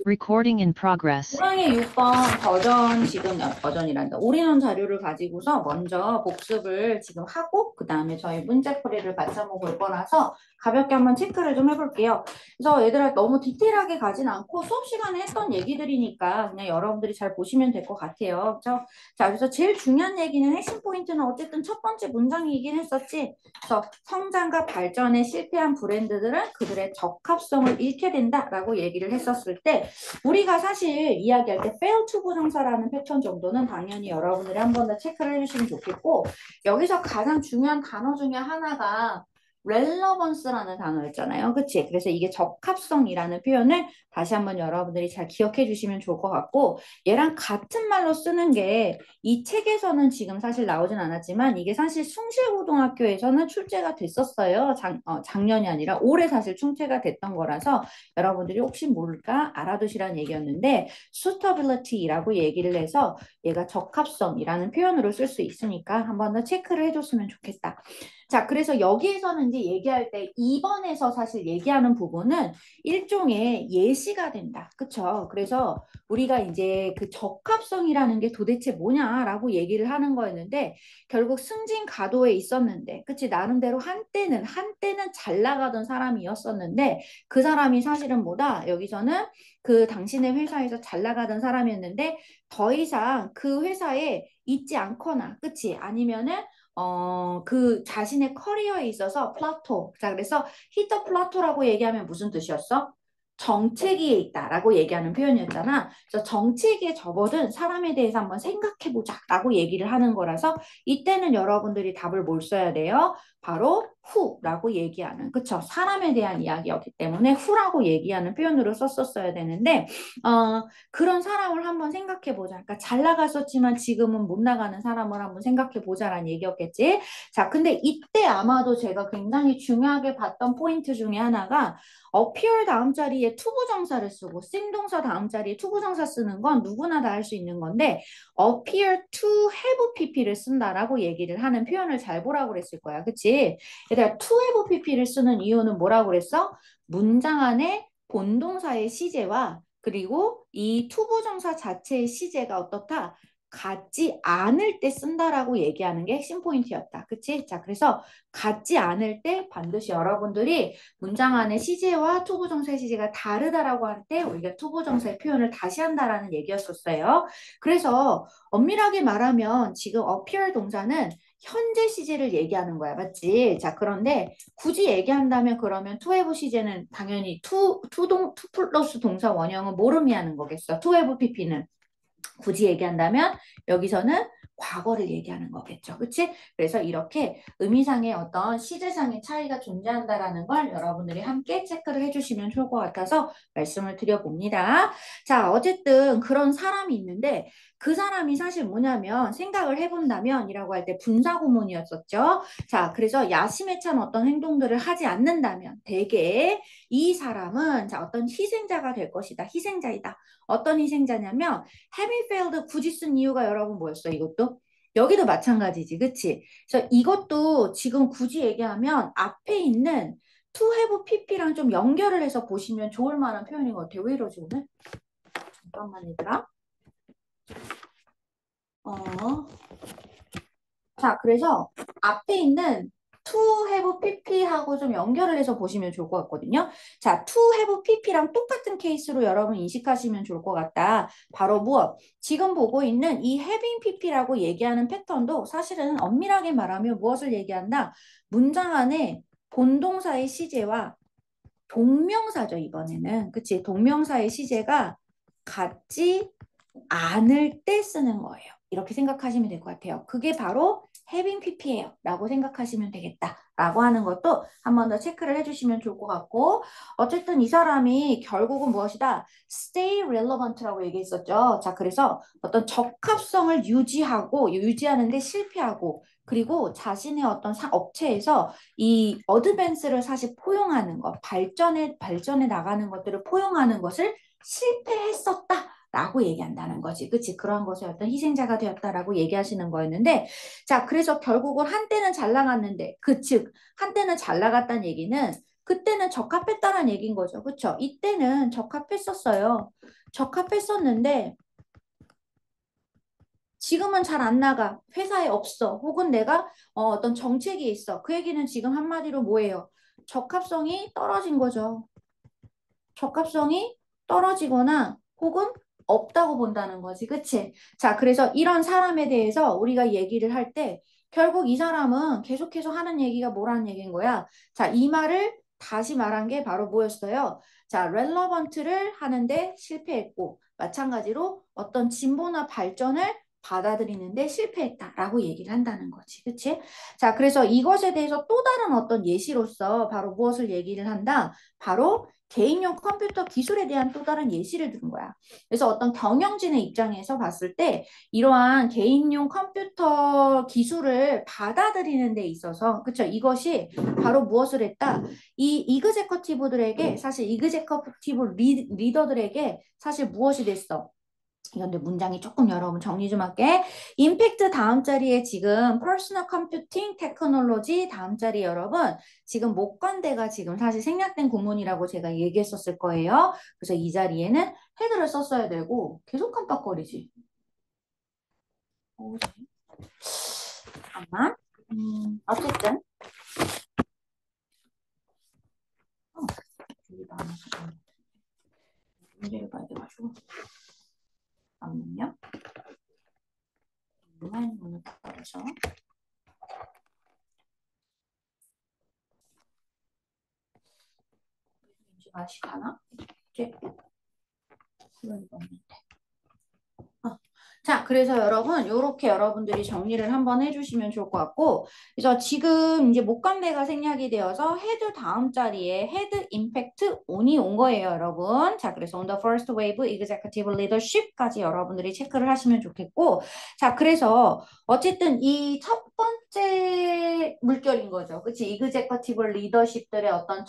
Recording in progress. 호랑이 6번 버전 지금 버전이란다. 올인원 자료를 가지고서 먼저 복습을 지금 하고 그 다음에 저희 문제풀이를 같이 한번 볼 거라서 가볍게 한번 체크를 좀 해볼게요. 그래서 얘들아 너무 디테일하게 가진 않고 수업 시간에 했던 얘기들이니까 그냥 여러분들이 잘 보시면 될 것 같아요. 그렇죠? 자, 그래서 제일 중요한 얘기는 핵심 포인트는 어쨌든 첫 번째 문장이긴 했었지. 그래서 성장과 발전에 실패한 브랜드들은 그들의 적합성을 잃게 된다라고 얘기를 했었을 때 우리가 사실 이야기할 때 fail to 부정사라는 패턴 정도는 당연히 여러분들이 한 번 더 체크를 해주시면 좋겠고 여기서 가장 중요한 단어 중에 하나가 relevance라는 단어였잖아요. 그치? 그래서 이게 적합성이라는 표현을 다시 한번 여러분들이 잘 기억해 주시면 좋을 것 같고 얘랑 같은 말로 쓰는 게 이 책에서는 지금 사실 나오진 않았지만 이게 사실 숭실고등학교에서는 출제가 됐었어요. 작년이 아니라 올해 사실 출제가 됐던 거라서 여러분들이 혹시 모를까 알아두시라는 얘기였는데 suitability라고 얘기를 해서 얘가 적합성이라는 표현으로 쓸 수 있으니까 한 번 더 체크를 해줬으면 좋겠다. 자, 그래서 여기에서는 이제 얘기할 때 2번에서 사실 얘기하는 부분은 일종의 예시가 된다. 그쵸? 그래서 우리가 이제 그 적합성이라는 게 도대체 뭐냐라고 얘기를 하는 거였는데 결국 승진가도에 있었는데 그치? 나름대로 한때는 잘 나가던 사람이었었는데 그 사람이 사실은 뭐다? 여기서는 그 당신의 회사에서 잘 나가던 사람이었는데 더 이상 그 회사에 있지 않거나 그치? 아니면은 그 자신의 커리어에 있어서 플라토. 자, 그래서 히터 플라토라고 얘기하면 무슨 뜻이었어? 정체기에 있다라고 얘기하는 표현이었잖아. 그래서 정체기에 접어든 사람에 대해서 한번 생각해보자라고 얘기를 하는 거라서 이때는 여러분들이 답을 뭘 써야 돼요? 바로 who라고 얘기하는 그쵸? 사람에 대한 이야기였기 때문에 who라고 얘기하는 표현으로 썼었어야 되는데 그런 사람을 한번 생각해보자. 그러니까 잘 나갔었지만 지금은 못 나가는 사람을 한번 생각해보자라는 얘기였겠지. 자, 근데 이때 아마도 제가 굉장히 중요하게 봤던 포인트 중에 하나가 appear 다음 자리에 투부정사를 쓰고 쓰임 동사 다음 자리에 투부정사 쓰는 건 누구나 다 할 수 있는 건데 appear to have pp를 쓴다라고 얘기를 하는 표현을 잘 보라고 그랬을 거야. 그치? 얘들아 to have pp를 쓰는 이유는 뭐라고 그랬어? 문장 안에 본동사의 시제와 그리고 이 투부정사 자체의 시제가 어떻다? 같지 않을 때 쓴다라고 얘기하는 게 핵심 포인트였다. 그치? 자, 그래서 같지 않을 때 반드시 여러분들이 문장 안에 시제와 투부정사의 시제가 다르다라고 할 때 우리가 투부정사의 표현을 다시 한다라는 얘기였었어요. 그래서 엄밀하게 말하면 지금 appear 동사는 현재 시제를 얘기하는 거야. 맞지? 자, 그런데 굳이 얘기한다면 그러면 to have 시제는 당연히 to 플러스 동사 원형은 뭘 의미하는 거겠어? to have pp는. 굳이 얘기한다면 여기서는 과거를 얘기하는 거겠죠. 그치? 그래서 이렇게 의미상의 어떤 시제상의 차이가 존재한다라는 걸 여러분들이 함께 체크를 해주시면 좋을 것 같아서 말씀을 드려봅니다. 자, 어쨌든 그런 사람이 있는데 그 사람이 사실 뭐냐면 생각을 해본다면 이라고 할 때 분사구문이었었죠. 자, 그래서 야심에 찬 어떤 행동들을 하지 않는다면 대개 이 사람은 자, 어떤 희생자가 될 것이다. 희생자이다. 어떤 희생자냐면 having failed 굳이 쓴 이유가 여러분 뭐였어? 이것도? 여기도 마찬가지지. 그치? 그래서 이것도 지금 굳이 얘기하면 앞에 있는 to have pp랑 좀 연결을 해서 보시면 좋을 만한 표현인 것 같아요. 왜 이러지 오늘? 잠깐만 얘들아. 어. 자, 그래서 앞에 있는 to have pp하고 좀 연결을 해서 보시면 좋을 것 같거든요. 자, to have pp랑 똑같은 케이스로 여러분 인식하시면 좋을 것 같다. 바로 무엇? 지금 보고 있는 이 having pp라고 얘기하는 패턴도 사실은 엄밀하게 말하면 무엇을 얘기한다? 문장 안에 본동사의 시제와 동명사죠, 이번에는. 그치? 동명사의 시제가 같지 않을 때 쓰는 거예요. 이렇게 생각하시면 될 것 같아요. 그게 바로 having pp예요. 라고 생각하시면 되겠다. 라고 하는 것도 한 번 더 체크를 해주시면 좋을 것 같고 어쨌든 이 사람이 결국은 무엇이다? stay relevant라고 얘기했었죠. 자, 그래서 어떤 적합성을 유지하는데 실패하고 그리고 자신의 어떤 업체에서 이 어드밴스를 사실 포용하는 것, 발전해 나가는 것들을 포용하는 것을 실패했었다. 라고 얘기한다는 거지. 그치? 그러한 것의 어떤 희생자가 되었다라고 얘기하시는 거였는데, 자, 그래서 결국은 한때는 잘 나갔는데, 그 즉, 한때는 잘 나갔다는 얘기는 그때는 적합했다는 얘기인 거죠. 그쵸? 이때는 적합했었어요. 적합했었는데 지금은 잘 안 나가. 회사에 없어. 혹은 내가 어떤 정책이 있어. 그 얘기는 지금 한마디로 뭐예요? 적합성이 떨어진 거죠. 적합성이 떨어지거나 혹은 없다고 본다는 거지. 그치? 자, 그래서 이런 사람에 대해서 우리가 얘기를 할 때 결국 이 사람은 계속해서 하는 얘기가 뭐라는 얘기인 거야? 자, 이 말을 다시 말한 게 바로 뭐였어요? 자, relevant를 하는데 실패했고 마찬가지로 어떤 진보나 발전을 받아들이는데 실패했다라고 얘기를 한다는 거지. 그치? 자, 그래서 이것에 대해서 또 다른 어떤 예시로서 바로 무엇을 얘기를 한다? 바로 개인용 컴퓨터 기술에 대한 또 다른 예시를 든 거야. 그래서 어떤 경영진의 입장에서 봤을 때 이러한 개인용 컴퓨터 기술을 받아들이는 데 있어서 그쵸? 이것이 바로 무엇을 했다? 이 이그제커티브들에게 사실 이그제커티브 리더들에게 사실 무엇이 됐어? 이건데 문장이 조금 여러분 정리 좀 할게. 임팩트 다음 자리에 지금 퍼스널 컴퓨팅 테크놀로지 다음 자리 여러분 지금 목관대가 지금 사실 생략된 구문이라고 제가 얘기했었을 거예요. 그래서 이 자리에는 헤드를 썼어야 되고 계속 깜빡거리지. 잠깐만. 어쨌든 어, 여기도 안 와서 문제를 봐야 돼가지고 잠깐만요. 온라인 문을 바꿔서 왠지 맛이 가나? 이제 그런 거 없는데. 자, 그래서 여러분, 요렇게 여러분들이 정리를 한번 해주시면 좋을 것 같고, 그래서 지금 이제 목감대가 생략이 되어서 헤드 다음 자리에 헤드 임팩트 온이 온 거예요, 여러분. 자, 그래서 on the first wave executive leadership까지 여러분들이 체크를 하시면 좋겠고, 자, 그래서 어쨌든 이 첫 번째 물결인 거죠. 그치? executive leadership들의 어떤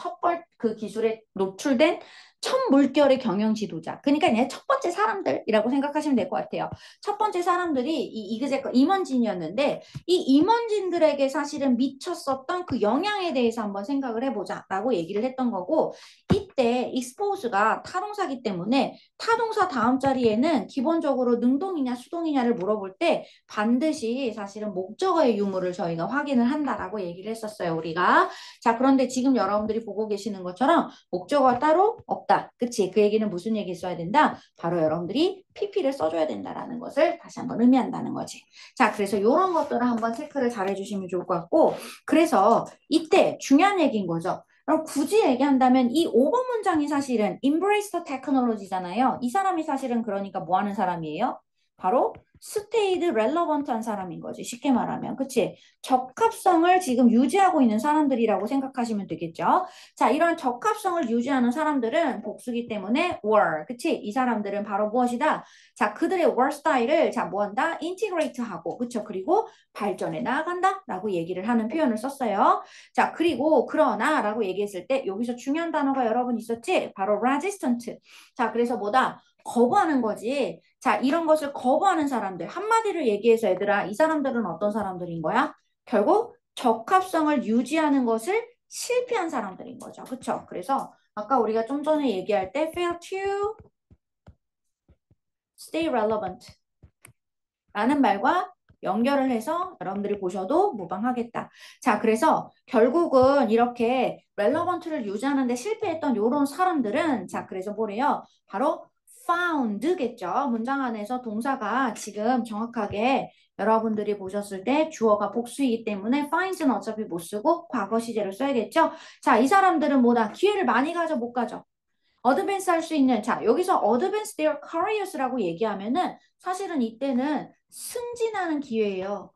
그 기술에 노출된 첫 물결의 경영 지도자. 그러니까 이제 첫 번째 사람들이라고 생각하시면 될 것 같아요. 첫 번째 사람들이 이 이그제커 임원진이었는데 이 임원진들에게 사실은 미쳤었던 그 영향에 대해서 한번 생각을 해보자라고 얘기를 했던 거고 이때 익스포즈가 타동사기 때문에 타동사 다음 자리에는 기본적으로 능동이냐 수동이냐를 물어볼 때 반드시 사실은 목적어의 유무를 저희가 확인을 한다라고 얘기를 했었어요. 우리가. 자, 그런데 지금 여러분들이 보고 계시는 것처럼 목적어가 따로 없다. 그치? 그 얘기는 무슨 얘기 써야 된다? 바로 여러분들이 PP를 써줘야 된다라는 것을 다시 한번 의미한다는 거지. 자, 그래서 이런 것들을 한번 체크를 잘 해주시면 좋을 것 같고 그래서 이때 중요한 얘기인 거죠. 그럼 굳이 얘기한다면 이 5번 문장이 사실은 embrace the technology잖아요. 이 사람이 사실은 그러니까 뭐 하는 사람이에요? 바로 stayed relevant한 사람인 거지. 쉽게 말하면. 그치? 적합성을 지금 유지하고 있는 사람들이라고 생각하시면 되겠죠. 자, 이런 적합성을 유지하는 사람들은 복수기 때문에 were. 그치? 이 사람들은 바로 무엇이다? 자, 그들의 were 스타일을 자, 뭐 한다? integrate 하고. 그쵸? 그리고 발전해 나아간다? 라고 얘기를 하는 표현을 썼어요. 자, 그리고 그러나 라고 얘기했을 때 여기서 중요한 단어가 여러분 있었지? 바로 resistant. 자, 그래서 뭐다? 거부하는 거지. 자, 이런 것을 거부하는 사람들. 한마디로 얘기해서 얘들아, 이 사람들은 어떤 사람들인 거야? 결국 적합성을 유지하는 것을 실패한 사람들인 거죠. 그쵸? 그래서 아까 우리가 좀 전에 얘기할 때 fail to stay relevant 라는 말과 연결을 해서 여러분들이 보셔도 무방하겠다. 자, 그래서 결국은 이렇게 relevant를 유지하는 데 실패했던 이런 사람들은 자, 그래서 뭐래요? 바로 found겠죠. 문장 안에서 동사가 지금 정확하게 여러분들이 보셨을 때 주어가 복수이기 때문에 finds는 어차피 못 쓰고 과거 시제를 써야겠죠. 자, 이 사람들은 뭐다? 기회를 많이 가져 못 가져? 어드밴스 할 수 있는 자 여기서 어드밴스 their careers라고 얘기하면은 사실은 이때는 승진하는 기회예요.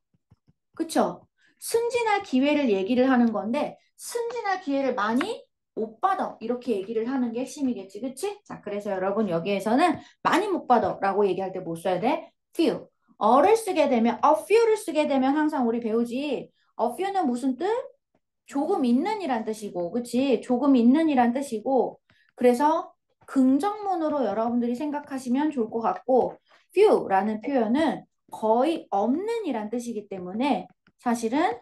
그쵸? 승진할 기회를 얘기를 하는 건데 승진할 기회를 많이 못 받아 이렇게 얘기를 하는 게 핵심이겠지 그치? 자 그래서 여러분 여기에서는 많이 못 받아 라고 얘기할 때 뭐 써야 돼? few 어를 쓰게 되면 a few를 쓰게 되면 항상 우리 배우지 a few는 무슨 뜻? 조금 있는 이란 뜻이고, 그치? 조금 있는 이란 뜻이고, 그래서 긍정문으로 여러분들이 생각하시면 좋을 것 같고, few라는 표현은 거의 없는 이란 뜻이기 때문에 사실은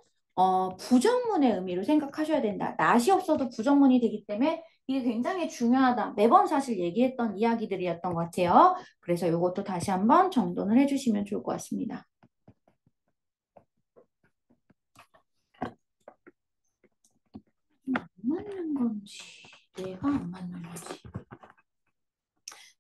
부정문의 의미로 생각하셔야 된다. not이 없어도 부정문이 되기 때문에 이게 굉장히 중요하다. 매번 사실 얘기했던 이야기들이었던 것 같아요. 그래서 이것도 다시 한번 정돈을 해주시면 좋을 것 같습니다. 안 맞는 건지, 얘가 안 맞는 건지.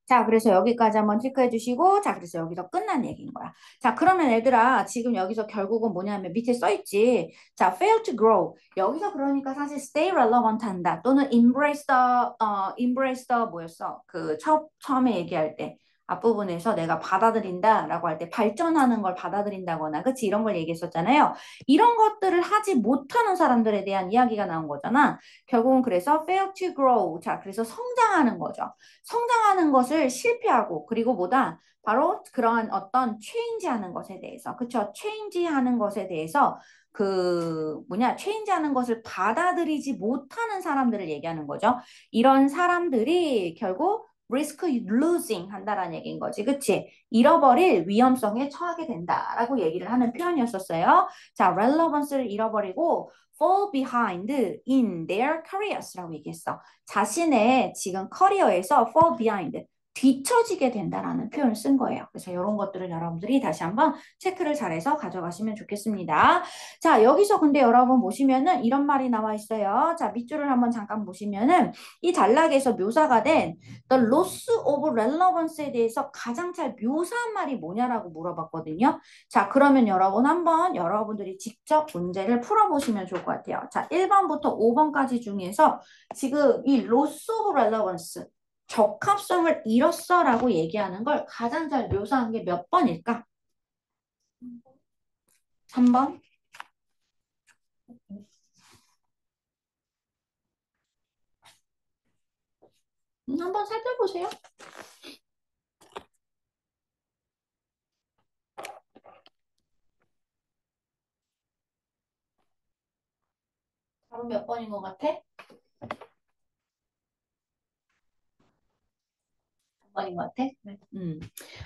자, 그래서 여기까지 한번 체크해 주시고, 자, 그래서 여기서 끝난 얘기인 거야. 자, 그러면 얘들아, 지금 여기서 결국은 뭐냐면 밑에 써 있지. 자, fail to grow. 여기서 그러니까 사실 stay relevant 한다. 또는 embrace the 뭐였어? 그 처음에 얘기할 때. 앞부분에서 내가 받아들인다라고 할 때 발전하는 걸 받아들인다거나, 그치? 이런 걸 얘기했었잖아요. 이런 것들을 하지 못하는 사람들에 대한 이야기가 나온 거잖아. 결국은 그래서 fail to grow. 자, 그래서 성장하는 거죠. 성장하는 것을 실패하고 그리고 뭐다 바로 그러한 어떤 체인지하는 것에 대해서 그쵸 체인지하는 것에 대해서 그 뭐냐 체인지하는 것을 받아들이지 못하는 사람들을 얘기하는 거죠. 이런 사람들이 결국 risk losing 한다라는 얘기인 거지. 그치? 잃어버릴 위험성에 처하게 된다라고 얘기를 하는 표현이었었어요. 자, relevance를 잃어버리고 fall behind in their careers라고 얘기했어. 자신의 지금 커리어에서 fall behind, 뒤처지게 된다라는 표현을 쓴 거예요. 그래서 이런 것들을 여러분들이 다시 한번 체크를 잘해서 가져가시면 좋겠습니다. 자, 여기서 근데 여러분 보시면은 이런 말이 나와 있어요. 자, 밑줄을 한번 잠깐 보시면은 이 단락에서 묘사가 된 the loss of relevance에 대해서 가장 잘 묘사한 말이 뭐냐라고 물어봤거든요. 자, 그러면 여러분 한번 여러분들이 직접 문제를 풀어보시면 좋을 것 같아요. 자, 1번부터 5번까지 중에서 지금 이 loss of relevance, 적합성을 잃었어 라고 얘기하는 걸 가장 잘 묘사한 게 몇 번일까? 3번? 한번 살펴보세요. 답은 몇 번인 것 같아? 3번인 것 같아? 네.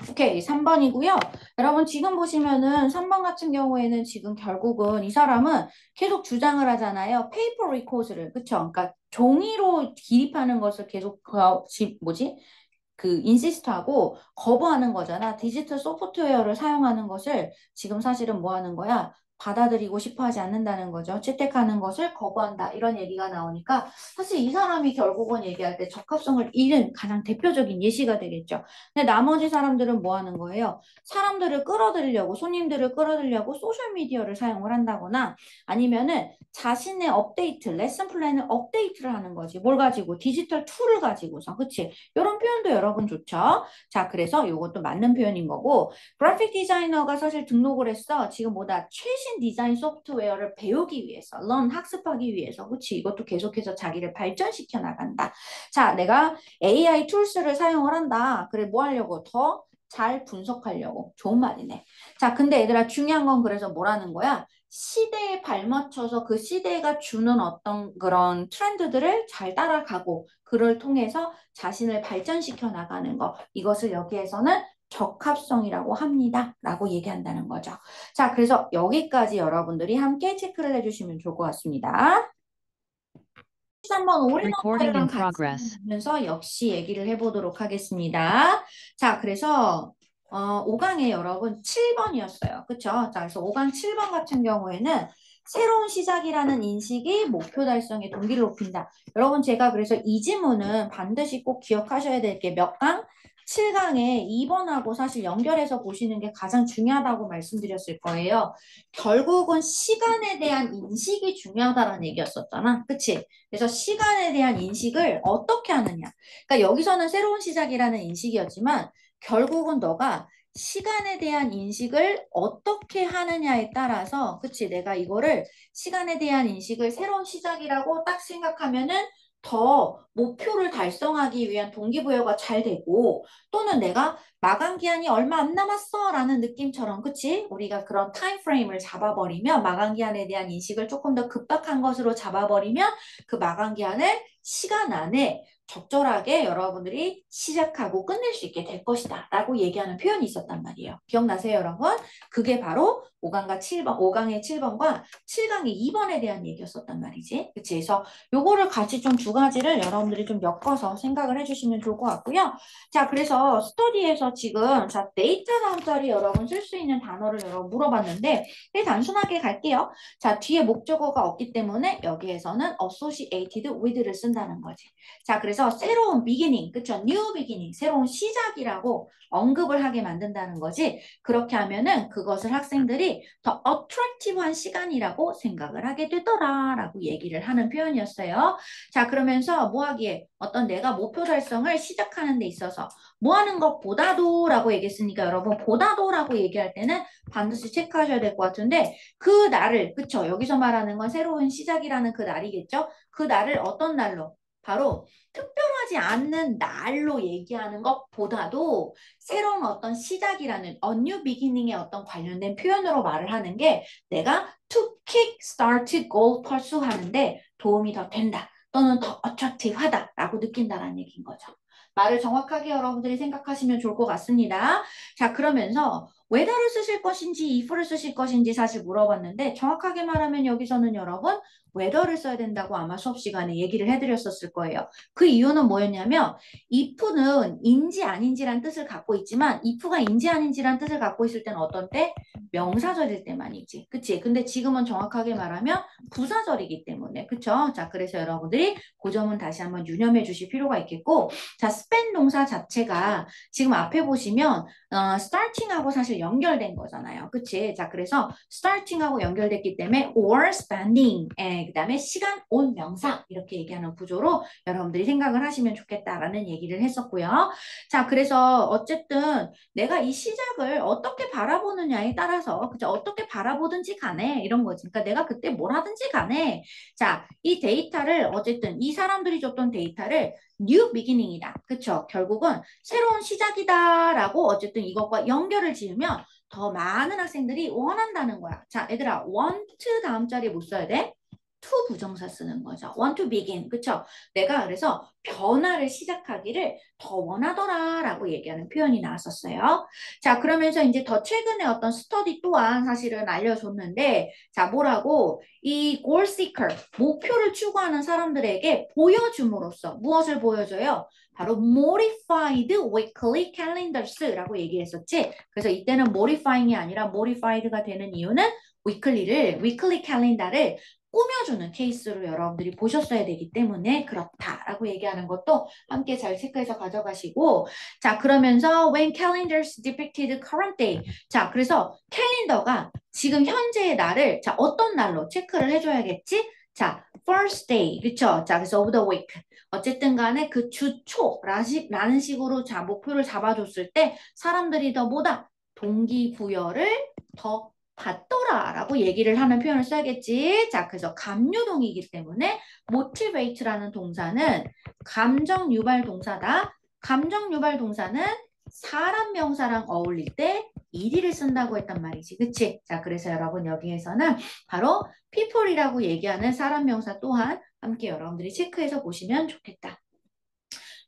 오케이, 3번이고요. 여러분 지금 보시면은 3번 같은 경우에는 지금 결국은 이 사람은 계속 주장을 하잖아요. 페이퍼 리코드를, 그쵸? 그러니까 종이로 기입하는 것을 계속 뭐지? 그 인시스트하고 거부하는 거잖아. 디지털 소프트웨어를 사용하는 것을 지금 사실은 뭐 하는 거야? 받아들이고 싶어 하지 않는다는 거죠. 채택하는 것을 거부한다. 이런 얘기가 나오니까 사실 이 사람이 결국은 얘기할 때 적합성을 잃은 가장 대표적인 예시가 되겠죠. 근데 나머지 사람들은 뭐 하는 거예요? 사람들을 끌어들이려고, 손님들을 끌어들이려고 소셜미디어를 사용을 한다거나 아니면은 자신의 업데이트, 레슨 플랜을 업데이트를 하는 거지. 뭘 가지고? 디지털 툴을 가지고서. 그치? 이런 표현도 여러분 좋죠. 자, 그래서 이것도 맞는 표현인 거고 그래픽 디자이너가 사실 등록을 했어. 지금 뭐다 최신 디자인 소프트웨어를 배우기 위해서, 학습하기 위해서. 그치? 이것도 계속해서 자기를 발전시켜 나간다. 자, 내가 AI 툴스를 사용을 한다. 그래, 뭐 하려고? 더 잘 분석하려고. 좋은 말이네. 자, 근데 얘들아 중요한 건 그래서 뭐라는 거야? 시대에 발맞춰서 그 시대가 주는 어떤 그런 트렌드들을 잘 따라가고 그를 통해서 자신을 발전시켜 나가는 거. 이것을 여기에서는 적합성이라고 합니다. 라고 얘기한다는 거죠. 자, 그래서 여기까지 여러분들이 함께 체크를 해주시면 좋을 것 같습니다. 13번 Recording 올인원자료랑 in 같이 progress. 보면서 역시 얘기를 해보도록 하겠습니다. 자, 그래서 5강에 여러분 7번이었어요. 그쵸? 자, 그래서 5강 7번 같은 경우에는 새로운 시작이라는 인식이 목표 달성의 동기를 높인다. 여러분 제가 그래서 이 지문은 반드시 꼭 기억하셔야 될 게 몇 강? 7강에 2번하고 사실 연결해서 보시는 게 가장 중요하다고 말씀드렸을 거예요. 결국은 시간에 대한 인식이 중요하다는 얘기였었잖아. 그치? 그래서 시간에 대한 인식을 어떻게 하느냐. 그러니까 여기서는 새로운 시작이라는 인식이었지만 결국은 너가 시간에 대한 인식을 어떻게 하느냐에 따라서 그치 내가 이거를 시간에 대한 인식을 새로운 시작이라고 딱 생각하면은 더 목표를 달성하기 위한 동기부여가 잘 되고 또는 내가 마감 기한이 얼마 안 남았어 라는 느낌처럼 그치 우리가 그런 타임 프레임을 잡아버리면 마감 기한에 대한 인식을 조금 더 급박한 것으로 잡아버리면 그 마감 기한을 시간 안에 적절하게 여러분들이 시작하고 끝낼 수 있게 될 것이다 라고 얘기하는 표현이 있었단 말이에요. 기억나세요, 여러분? 그게 바로 5강과 7번, 5강의 7번과 7강의 2번에 대한 얘기였었단 말이지. 그치? 그래서 요거를 같이 좀 두 가지를 여러분들이 좀 엮어서 생각을 해주시면 좋을 것 같고요. 자, 그래서 스터디에서 지금 자 데이터 다음 자리 여러분 쓸 수 있는 단어를 여러분 물어봤는데 단순하게 갈게요. 자, 뒤에 목적어가 없기 때문에 여기에서는 associated with를 쓴다는 거지. 자, 그래서 새로운 beginning, 그쵸? new beginning, 새로운 시작이라고 언급을 하게 만든다는 거지. 그렇게 하면은 그것을 학생들이 더 attractive한 시간이라고 생각을 하게 되더라라고 얘기를 하는 표현이었어요. 자, 그러면서 뭐 하기에 어떤 내가 목표 달성을 시작하는 데 있어서 뭐 하는 것보다도 라고 얘기했으니까 여러분 보다도라고 얘기할 때는 반드시 체크하셔야 될 것 같은데 그 날을, 그쵸? 여기서 말하는 건 새로운 시작이라는 그 날이겠죠? 그 날을 어떤 날로? 바로 특별하지 않는 날로 얘기하는 것보다도 새로운 어떤 시작이라는 a new beginning에 어떤 관련된 표현으로 말을 하는 게 내가 to kick start goal pursue 하는데 도움이 더 된다 또는 더 attractive 하다라고 느낀다라는 얘기인 거죠. 말을 정확하게 여러분들이 생각하시면 좋을 것 같습니다. 자, 그러면서 whether를 쓰실 것인지 if를 쓰실 것인지 사실 물어봤는데 정확하게 말하면 여기서는 여러분 whether를 써야 된다고 아마 수업 시간에 얘기를 해드렸었을 거예요. 그 이유는 뭐였냐면 if는 인지 아닌지란 뜻을 갖고 있지만 if가 인지 아닌지란 뜻을 갖고 있을 때는 어떤 때? 명사절일 때만이지. 그치? 근데 지금은 정확하게 말하면 부사절이기 때문에. 그쵸? 자, 그래서 여러분들이 그 점은 다시 한번 유념해 주실 필요가 있겠고 자, spend 동사 자체가 지금 앞에 보시면 starting하고 사실 연결된 거잖아요. 그치? 자, 그래서 starting하고 연결됐기 때문에 or spending, 그 다음에 시간 온 명사 이렇게 얘기하는 구조로 여러분들이 생각을 하시면 좋겠다라는 얘기를 했었고요. 자, 그래서 어쨌든 내가 이 시작을 어떻게 바라보느냐에 따라서 그죠? 어떻게 바라보든지 간에 이런 거지. 그러니까 내가 그때 뭘 하든지 간에 자, 이 데이터를 어쨌든 이 사람들이 줬던 데이터를 new beginning이다. 그쵸? 결국은 새로운 시작이다라고 어쨌든 이것과 연결을 지으면 더 많은 학생들이 원한다는 거야. 자, 얘들아, want 다음 자리에 못 써야 돼? to 부정사 쓰는 거죠. want to begin. 그쵸? 내가 그래서 변화를 시작하기를 더 원하더라라고 얘기하는 표현이 나왔었어요. 자, 그러면서 이제 더 최근에 어떤 스터디 또한 사실은 알려줬는데 자, 뭐라고? 이 goal seeker, 목표를 추구하는 사람들에게 보여줌으로써 무엇을 보여줘요? 바로 modified weekly calendars라고 얘기했었지. 그래서 이때는 modifying이 아니라 modified가 되는 이유는 weekly calendar를 꾸며주는 케이스로 여러분들이 보셨어야 되기 때문에 그렇다라고 얘기하는 것도 함께 잘 체크해서 가져가시고 자 그러면서 when calendars depicted current day 자 그래서 캘린더가 지금 현재의 날을 자 어떤 날로 체크를 해줘야겠지? 자 first day 그쵸? 자 그래서 of the week 어쨌든 간에 그 주초라는 식으로 자 목표를 잡아줬을 때 사람들이 더 뭐다? 동기부여를 더 받더라라고 얘기를 하는 표현을 써야겠지. 자, 그래서 감유동이기 때문에 motivate라는 동사는 감정 유발 동사다. 감정 유발 동사는 사람 명사랑 어울릴 때 이디를 쓴다고 했단 말이지. 그치? 자, 그래서 여러분 여기에서는 바로 people이라고 얘기하는 사람 명사 또한 함께 여러분들이 체크해서 보시면 좋겠다.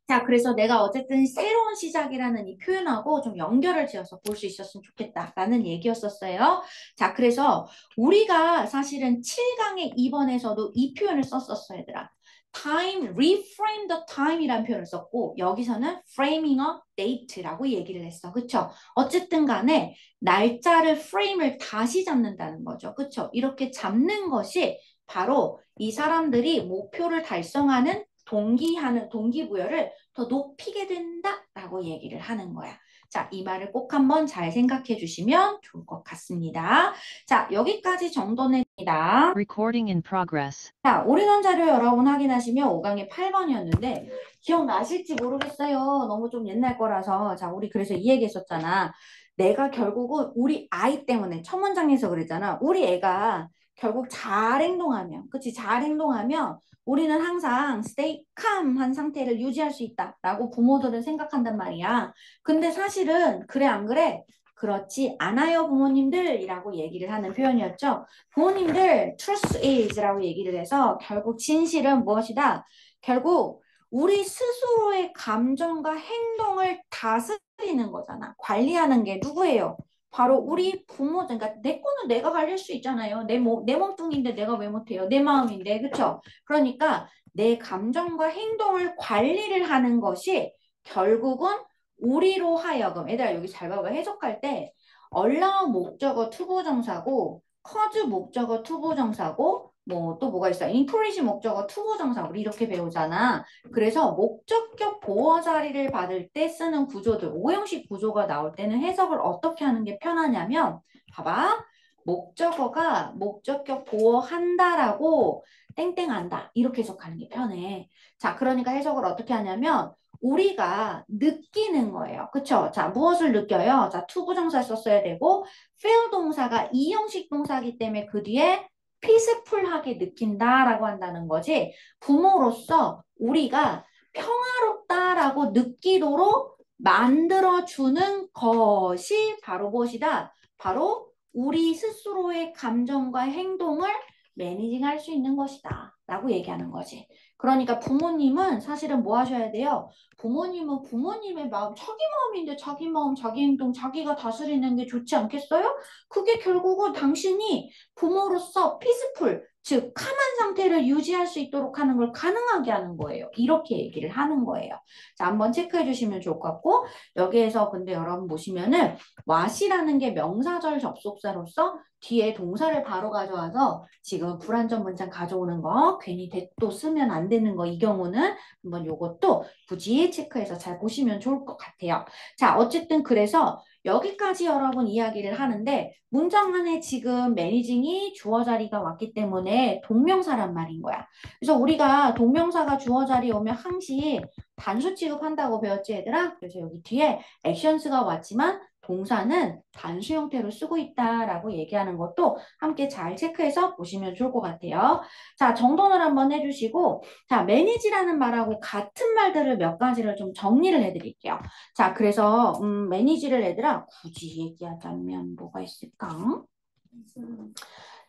자, 그래서 내가 어쨌든 새로운 시작이라는 이 표현하고 좀 연결을 지어서 볼 수 있었으면 좋겠다라는 얘기였었어요. 자, 그래서 우리가 사실은 7강의 2번에서도 이 표현을 썼었어요, 얘들아. time, reframe the time이라는 표현을 썼고 여기서는 framing a date라고 얘기를 했어. 그쵸? 어쨌든 간에 날짜를 frame을 다시 잡는다는 거죠. 그쵸? 이렇게 잡는 것이 바로 이 사람들이 목표를 달성하는 동기부여를 더 높이게 된다라고 얘기를 하는 거야. 자, 이 말을 꼭 한번 잘 생각해 주시면 좋을 것 같습니다. 자, 여기까지 정도입니다. Recording in progress. 자, 올인원 자료 여러분 확인하시면 5강의 8번이었는데 기억나실지 모르겠어요. 너무 좀 옛날 거라서. 자, 우리 그래서 이 얘기 했었잖아. 내가 결국은 우리 아이 때문에 첫 문장에서 그랬잖아. 우리 애가 결국 잘 행동하면, 그치? 잘 행동하면 우리는 항상 stay calm한 상태를 유지할 수 있다라고 부모들은 생각한단 말이야. 근데 사실은 그래 안 그래? 그렇지 않아요 부모님들이라고 얘기를 하는 표현이었죠. 부모님들 truth is라고 얘기를 해서 결국 진실은 무엇이다? 결국 우리 스스로의 감정과 행동을 다스리는 거잖아. 관리하는 게 누구예요? 바로 우리 부모, 그러니까 내 거는 내가 관리할 수 있잖아요. 내 몸뚱인데 내가 왜 못해요? 내 마음인데, 그쵸? 그러니까 내 감정과 행동을 관리를 하는 것이 결국은 우리로 하여금, 얘들아 여기 잘 봐봐. 해석할 때 allow 목적어 투부정사고 cause 목적어 투부정사고 뭐 또 뭐가 있어? encourage 목적어 투부정사 우리 이렇게 배우잖아. 그래서 목적격 보어 자리를 받을 때 쓰는 구조들, 오형식 구조가 나올 때는 해석을 어떻게 하는 게 편하냐면 봐봐. 목적어가 목적격 보어한다라고 땡땡한다 이렇게 해석하는 게 편해. 자, 그러니까 해석을 어떻게 하냐면 우리가 느끼는 거예요. 그쵸? 자, 무엇을 느껴요? 자, 투부정사 썼어야 되고 feel 동사가 이형식 동사이기 때문에 그 뒤에 피스풀하게 느낀다라고 한다는 거지. 부모로서 우리가 평화롭다라고 느끼도록 만들어주는 것이 바로 무엇이다? 바로 우리 스스로의 감정과 행동을 매니징할 수 있는 것이다. 라고 얘기하는 거지. 그러니까 부모님은 사실은 뭐 하셔야 돼요? 부모님은 부모님의 마음, 자기 마음인데 자기 마음, 자기 행동, 자기가 다스리는 게 좋지 않겠어요? 그게 결국은 당신이 부모로서 피스풀, 즉 카만 상태를 유지할 수 있도록 하는 걸 가능하게 하는 거예요. 이렇게 얘기를 하는 거예요. 자, 한번 체크해 주시면 좋을 것 같고 여기에서 근데 여러분 보시면은 what이라는 게 명사절 접속사로서 뒤에 동사를 바로 가져와서 지금 불완전 문장 가져오는 거 괜히 대또 쓰면 안 되는 거 이 경우는 한번 요것도 굳이 체크해서 잘 보시면 좋을 것 같아요. 자, 어쨌든 그래서 여기까지 여러분 이야기를 하는데 문장 안에 지금 매니징이 주어 자리가 왔기 때문에 동명사란 말인 거야. 그래서 우리가 동명사가 주어 자리에 오면 항시 단수 취급한다고 배웠지 얘들아? 그래서 여기 뒤에 액션스가 왔지만 동사는 단수 형태로 쓰고 있다라고 얘기하는 것도 함께 잘 체크해서 보시면 좋을 것 같아요. 자, 정돈을 한번 해주시고 자, 매니지라는 말하고 같은 말들을 몇 가지를 좀 정리를 해드릴게요. 자, 그래서 매니지를 얘들아 굳이 얘기하자면 뭐가 있을까?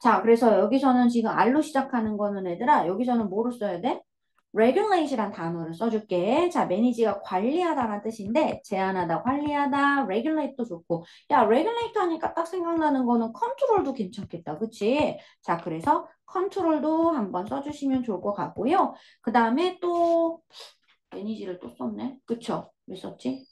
자, 그래서 여기서는 지금 R로 시작하는 거는 얘들아 여기서는 뭐로 써야 돼? regulate이란 단어를 써줄게. 자, manage가 관리하다라는 뜻인데 제한하다, 관리하다, regulate도 좋고 야, regulate 하니까 딱 생각나는 거는 control도 괜찮겠다. 그치? 자, 그래서 control도 한번 써주시면 좋을 것 같고요. 그 다음에 또 manage를 또 썼네. 그쵸? 왜 썼지?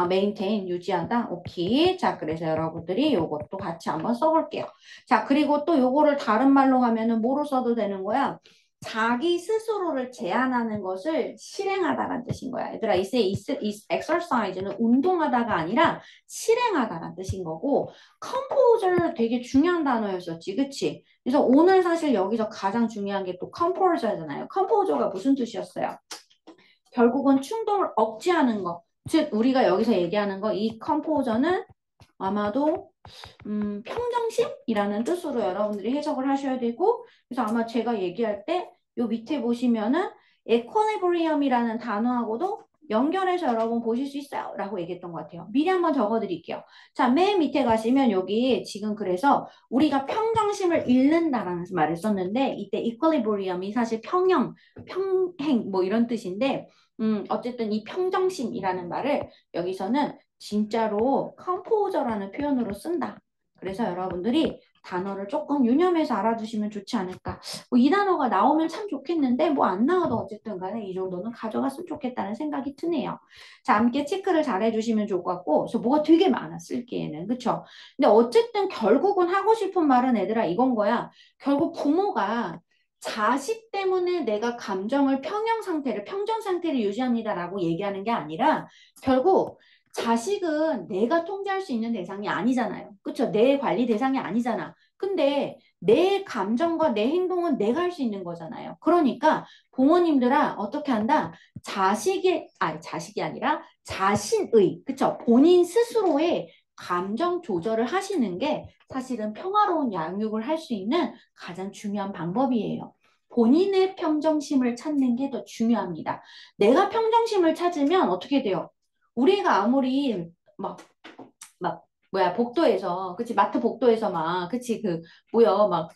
maintain, 유지한다? 오케이. 자, 그래서 여러분들이 요것도 같이 한번 써볼게요. 자, 그리고 또 요거를 다른 말로 하면은 뭐로 써도 되는 거야? 자기 스스로를 제한하는 것을 실행하다라는 뜻인 거야. 얘들아, 이 exercise는 운동하다가 아니라 실행하다라는 뜻인 거고, composer 되게 중요한 단어였었지, 그치? 그래서 오늘 사실 여기서 가장 중요한 게 또 composer잖아요. composer가 무슨 뜻이었어요? 결국은 충동을 억제하는 거. 즉 우리가 여기서 얘기하는 거 이 컴포저는 아마도 평정심이라는 뜻으로 여러분들이 해석을 하셔야 되고 그래서 아마 제가 얘기할 때 요 밑에 보시면은 에퀄리브리엄이라는 단어하고도 연결해서 여러분 보실 수 있어요 라고 얘기했던 것 같아요. 미리 한번 적어 드릴게요. 자, 맨 밑에 가시면 여기 지금 그래서 우리가 평정심을 잃는다라는 말을 썼는데 이때 equilibrium이 사실 평형, 평행 뭐 이런 뜻인데 어쨌든 이 평정심이라는 말을 여기서는 진짜로 컴포저라는 표현으로 쓴다. 그래서 여러분들이 단어를 조금 유념해서 알아두시면 좋지 않을까. 뭐 이 단어가 나오면 참 좋겠는데 뭐 안 나와도 어쨌든 간에 이 정도는 가져갔으면 좋겠다는 생각이 드네요. 자, 함께 체크를 잘 해주시면 좋을 것 같고 그래서 뭐가 되게 많아 쓸기에는. 그쵸? 근데 어쨌든 결국은 하고 싶은 말은 얘들아 이건 거야. 결국 부모가 자식 때문에 내가 감정을 평정 상태를 유지합니다라고 얘기하는 게 아니라 결국 자식은 내가 통제할 수 있는 대상이 아니잖아요. 그쵸? 내 관리 대상이 아니잖아. 근데 내 감정과 내 행동은 내가 할 수 있는 거잖아요. 그러니까 부모님들아 어떻게 한다? 자식이 아니라 자신의, 그쵸? 본인 스스로의 감정 조절을 하시는 게 사실은 평화로운 양육을 할 수 있는 가장 중요한 방법이에요. 본인의 평정심을 찾는 게 더 중요합니다. 내가 평정심을 찾으면 어떻게 돼요? 우리가 아무리 막 복도에서, 그치, 마트 복도에서 막, 그치, 뭐야, 막,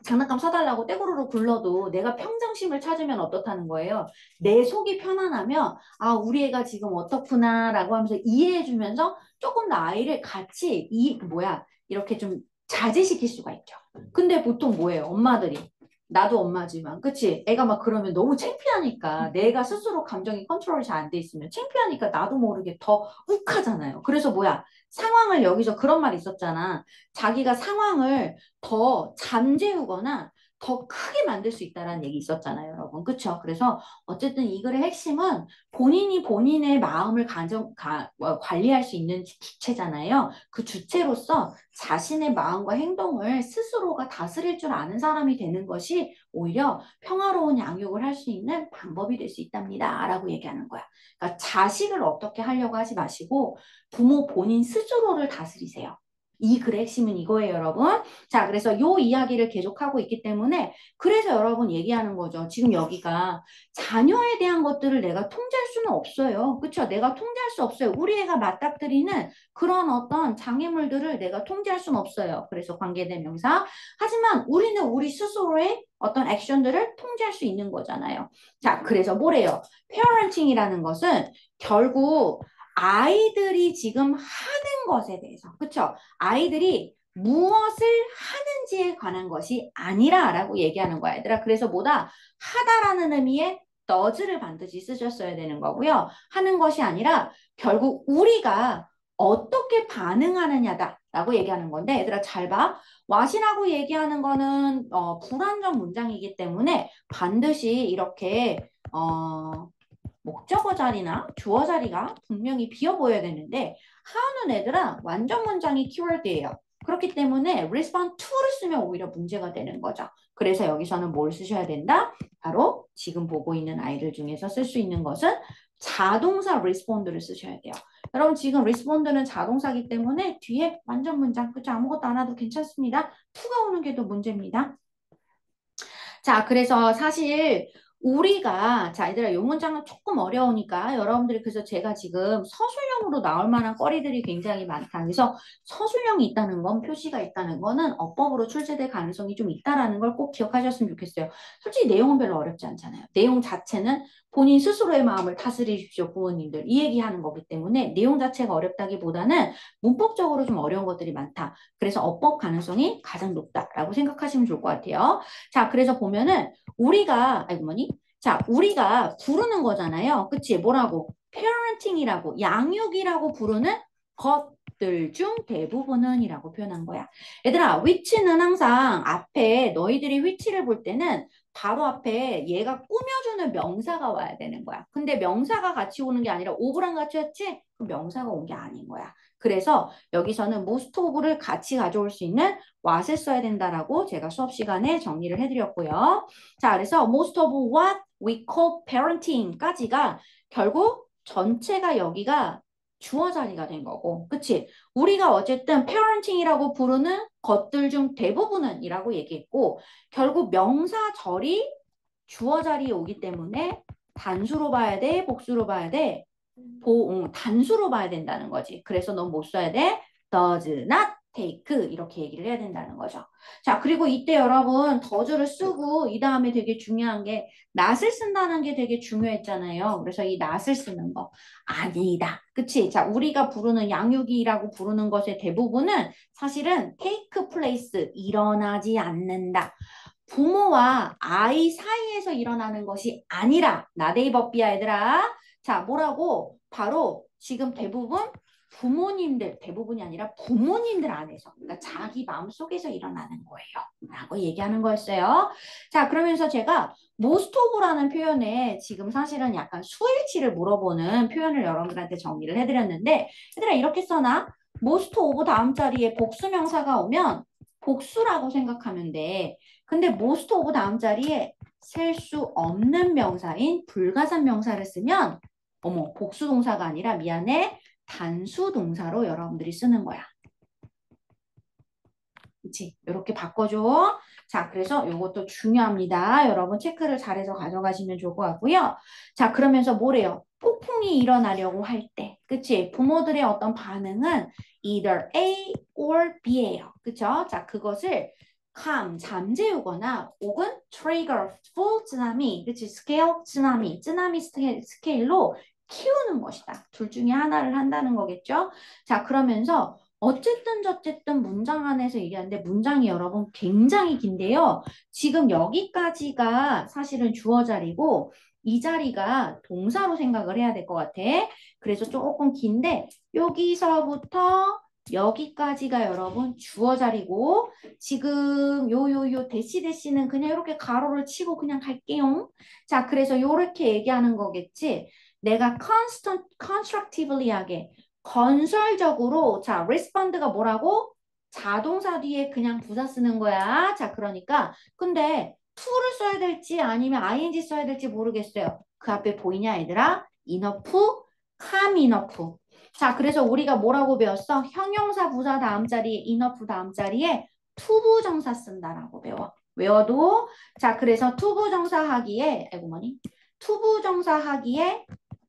장난감 사달라고 떼구르르 굴러도 내가 평정심을 찾으면 어떻다는 거예요. 내 속이 편안하면 아 우리 애가 지금 어떻구나 라고 하면서 이해해주면서 조금 더 아이를 같이 이렇게 좀 자제시킬 수가 있죠. 근데 보통 뭐예요? 엄마들이 나도 엄마지만 그치? 애가 막 그러면 너무 창피하니까 내가 스스로 감정이 컨트롤이 잘 안 돼 있으면 창피하니까 나도 모르게 더 욱하잖아요. 그래서 상황을 여기서 그런 말 있었잖아. 자기가 상황을 더 잠재우거나 더 크게 만들 수 있다라는 얘기 있었잖아요, 여러분. 그쵸? 그래서 어쨌든 이 글의 핵심은 본인이 본인의 마음을 관리할 수 있는 주체잖아요. 그 주체로서 자신의 마음과 행동을 스스로가 다스릴 줄 아는 사람이 되는 것이 오히려 평화로운 양육을 할 수 있는 방법이 될 수 있답니다. 라고 얘기하는 거야. 그러니까 자식을 어떻게 하려고 하지 마시고 부모 본인 스스로를 다스리세요. 이 글의 핵심은 이거예요, 여러분. 자, 그래서 요 이야기를 계속하고 있기 때문에 그래서 여러분 얘기하는 거죠. 지금 여기가 자녀에 대한 것들을 내가 통제할 수는 없어요. 그렇죠? 내가 통제할 수 없어요. 우리 애가 맞닥뜨리는 그런 어떤 장애물들을 내가 통제할 수는 없어요. 그래서 관계대명사. 하지만 우리는 우리 스스로의 어떤 액션들을 통제할 수 있는 거잖아요. 자, 그래서 뭐래요? parenting이라는 것은 결국 아이들이 지금 하는 것에 대해서, 그쵸? 아이들이 무엇을 하는지에 관한 것이 아니라라고 얘기하는 거야, 얘들아. 그래서 하다라는 의미의 does를 반드시 쓰셨어야 되는 거고요. 하는 것이 아니라 결국 우리가 어떻게 반응하느냐다라고 얘기하는 건데, 얘들아 잘 봐. what이라고 얘기하는 거는 불완전 문장이기 때문에 반드시 이렇게 목적어 자리나 주어 자리가 분명히 비어 보여야 되는데 하는 애들은 완전 문장이 키워드예요. 그렇기 때문에 respond to를 쓰면 오히려 문제가 되는 거죠. 그래서 여기서는 뭘 쓰셔야 된다? 바로 지금 보고 있는 아이들 중에서 쓸 수 있는 것은 자동사 respond를 쓰셔야 돼요. 여러분 지금 respond는 자동사기 때문에 뒤에 완전 문장, 그쵸? 아무것도 안 해도 괜찮습니다. to가 오는 게 더 문제입니다. 자, 그래서 사실 자, 얘들아, 요 문장은 조금 어려우니까 여러분들이 그래서 제가 지금 서술형으로 나올 만한 거리들이 굉장히 많다. 그래서 서술형이 있다는 건, 표시가 있다는 거는 어법으로 출제될 가능성이 좀 있다라는 걸 꼭 기억하셨으면 좋겠어요. 솔직히 내용은 별로 어렵지 않잖아요. 내용 자체는 본인 스스로의 마음을 다스리십시오, 부모님들. 이 얘기하는 거기 때문에 내용 자체가 어렵다기보다는 문법적으로 좀 어려운 것들이 많다. 그래서 어법 가능성이 가장 높다라고 생각하시면 좋을 것 같아요. 자, 그래서 보면은 우리가 부르는 거잖아요. 그치? 뭐라고? parenting이라고, 양육이라고 부르는 것들 중 대부분은 이라고 표현한 거야. 얘들아, which는 항상 앞에 너희들이 which를 볼 때는 바로 앞에 얘가 꾸며주는 명사가 와야 되는 거야. 근데 명사가 같이 오는 게 아니라 of랑 같이 왔지? 그 명사가 온 게 아닌 거야. 그래서 여기서는 most of를 같이 가져올 수 있는 what을 써야 된다라고 제가 수업 시간에 정리를 해드렸고요. 자, 그래서 most of what we call parenting까지가 결국 전체가 여기가 주어 자리가 된 거고, 그치? 우리가 어쨌든 parenting이라고 부르는 것들 중 대부분은 이라고 얘기했고, 결국 명사절이 주어 자리에 오기 때문에 단수로 봐야 돼, 복수로 봐야 돼? 단수로 봐야 된다는 거지. 그래서 넌 못 써야 돼? does not take 이렇게 얘기를 해야 된다는 거죠. 자, 그리고 이때 여러분 does를 쓰고 이 다음에 되게 중요한 게 not을 쓴다는 게 되게 중요했잖아요. 그래서 이 not을 쓰는 거 아니다. 그치? 자, 우리가 부르는 양육이라고 부르는 것의 대부분은 사실은 take place 일어나지 않는다. 부모와 아이 사이에서 일어나는 것이 아니라 나데이 법비야 얘들아. 자, 뭐라고? 바로 지금 대부분이 아니라 부모님들 안에서, 그러니까 자기 마음속에서 일어나는 거예요. 라고 얘기하는 거였어요. 자, 그러면서 제가 most of라는 표현에 지금 사실은 약간 수일치를 물어보는 표현을 여러분들한테 정리를 해드렸는데, 얘들아, 이렇게 써놔. most of 다음 자리에 복수명사가 오면 복수라고 생각하면 돼. 근데 most of 다음 자리에 셀 수 없는 명사인 불가산 명사를 쓰면 복수 동사가 아니라 미안해 단수 동사로 여러분들이 쓰는 거야. 그치? 이렇게 바꿔줘. 자, 그래서 이것도 중요합니다. 여러분 체크를 잘해서 가져가시면 좋을 것 같고요. 자, 그러면서 뭐래요? 폭풍이 일어나려고 할 때, 그치? 부모들의 어떤 반응은 either A or B예요. 그쵸? 자, 그것을 잠재우거나 혹은 trigger, full 쓰나미, 그치? scale 쓰나미, 쓰나미 스케일로 키우는 것이다. 둘 중에 하나를 한다는 거겠죠? 자, 그러면서 어쨌든 저쨌든 문장 안에서 얘기하는데 문장이 여러분 굉장히 긴데요. 지금 여기까지가 사실은 주어 자리고 이 자리가 동사로 생각을 해야 될 것 같아. 그래서 조금 긴데 여기서부터 여기까지가 여러분 주어 자리고 지금 대시는 그냥 이렇게 가로를 치고 그냥 갈게요. 자, 그래서 요렇게 얘기하는 거겠지. 내가 constructively 하게 건설적으로 자, respond가 뭐라고? 자동사 뒤에 그냥 부사 쓰는 거야. 자, 그러니까 근데 to를 써야 될지 아니면 ing 써야 될지 모르겠어요. 그 앞에 보이냐, 얘들아? enough, come enough. 자, 그래서 우리가 뭐라고 배웠어? 형용사 부사 다음 자리에 enough 다음 자리에 투부정사 쓴다라고 배워. 외워도 자, 그래서 투부정사 하기에 아이고 뭐니? 투부정사 하기에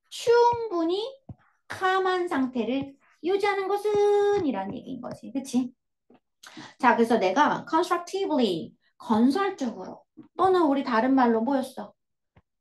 충분히 calm한 상태를 유지하는 것은 이란 얘기인 거지. 그치? 자, 그래서 내가 constructively 건설적으로 또는 우리 다른 말로 뭐였어?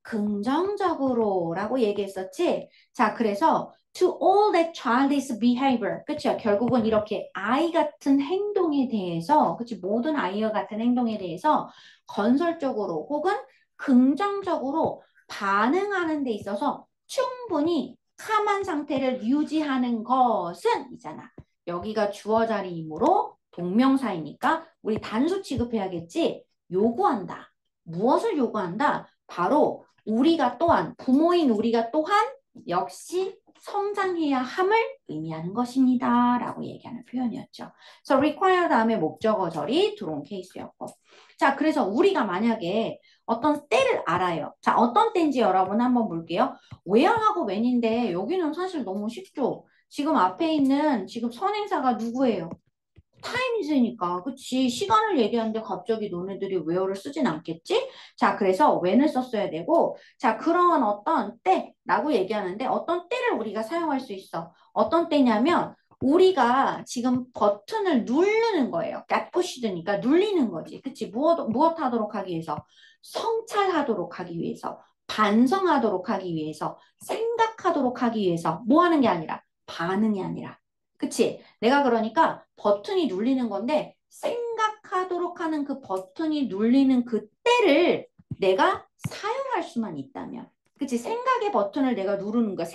긍정적으로 라고 얘기했었지. 자, 그래서 to all that childish behavior. 그쵸? 결국은 이렇게 아이 같은 행동에 대해서, 그치? 모든 아이와 같은 행동에 대해서 건설적으로 혹은 긍정적으로 반응하는 데 있어서 충분히 calm한 상태를 유지하는 것은 이잖아. 여기가 주어 자리이므로 동명사이니까 우리 단수 취급해야겠지? 요구한다. 무엇을 요구한다? 바로 우리가 또한 부모인 우리가 또한 역시 성장해야 함을 의미하는 것입니다. 라고 얘기하는 표현이었죠. 그래서 require 다음에 목적어절이 들어온 케이스였고. 자, 그래서 우리가 만약에 어떤 때를 알아요. 자, 어떤 때인지 여러분 한번 볼게요. where하고 when인데 여기는 사실 너무 쉽죠. 지금 앞에 있는 지금 선행사가 누구예요? 타임즈니까 그치 시간을 얘기하는데 갑자기 너네들이 where를 쓰진 않겠지? 자 그래서 when을 썼어야 되고 자 그런 어떤 때라고 얘기하는데 어떤 때를 우리가 사용할 수 있어 어떤 때냐면 우리가 지금 버튼을 누르는 거예요 get pushed니까 눌리는 거지 그치 무엇 하도록 하기 위해서 성찰하도록 하기 위해서 반성하도록 하기 위해서 생각하도록 하기 위해서 뭐 하는 게 아니라 반응이 아니라 그치? 내가 그러니까 버튼이 눌리는 건데 생각하도록 하는 그 버튼이 눌리는 그 때를 내가 사용할 수만 있다면 그치? 생각의 버튼을 내가 누르는 거야.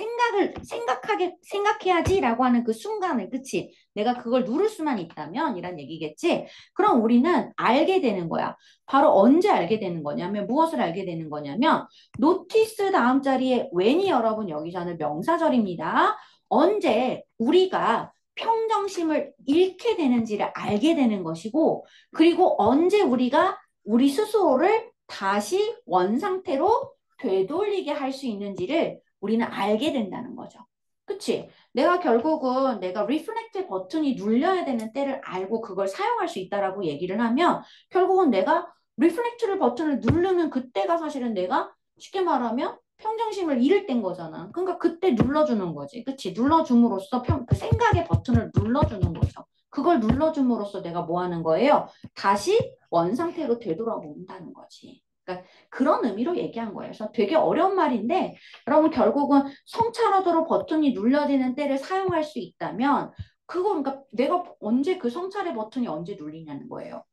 생각해야지라고 하는 그 순간을 그치? 내가 그걸 누를 수만 있다면 이란 얘기겠지? 그럼 우리는 알게 되는 거야. 바로 언제 알게 되는 거냐면 무엇을 알게 되는 거냐면 노티스 다음 자리에 when이 여러분 여기서는 명사절입니다. 언제 우리가 평정심을 잃게 되는지를 알게 되는 것이고 그리고 언제 우리가 우리 스스로를 다시 원상태로 되돌리게 할 수 있는지를 우리는 알게 된다는 거죠. 그치? 내가 결국은 내가 리플렉트 버튼이 눌려야 되는 때를 알고 그걸 사용할 수 있다라고 얘기를 하면 결국은 내가 리플렉트를 버튼을 누르는 그때가 사실은 내가 쉽게 말하면 평정심을 잃을 땐 거잖아. 그러니까 그때 눌러주는 거지. 그치? 눌러줌으로써 그 생각의 버튼을 눌러주는 거죠. 그걸 눌러줌으로써 내가 뭐 하는 거예요? 다시 원상태로 되돌아온다는 거지. 그러니까 그런 의미로 얘기한 거예요. 그래서 되게 어려운 말인데 여러분 결국은 성찰하도록 버튼이 눌려지는 때를 사용할 수 있다면 그거 그러니까 내가 언제 그 성찰의 버튼이 언제 눌리냐는 거예요.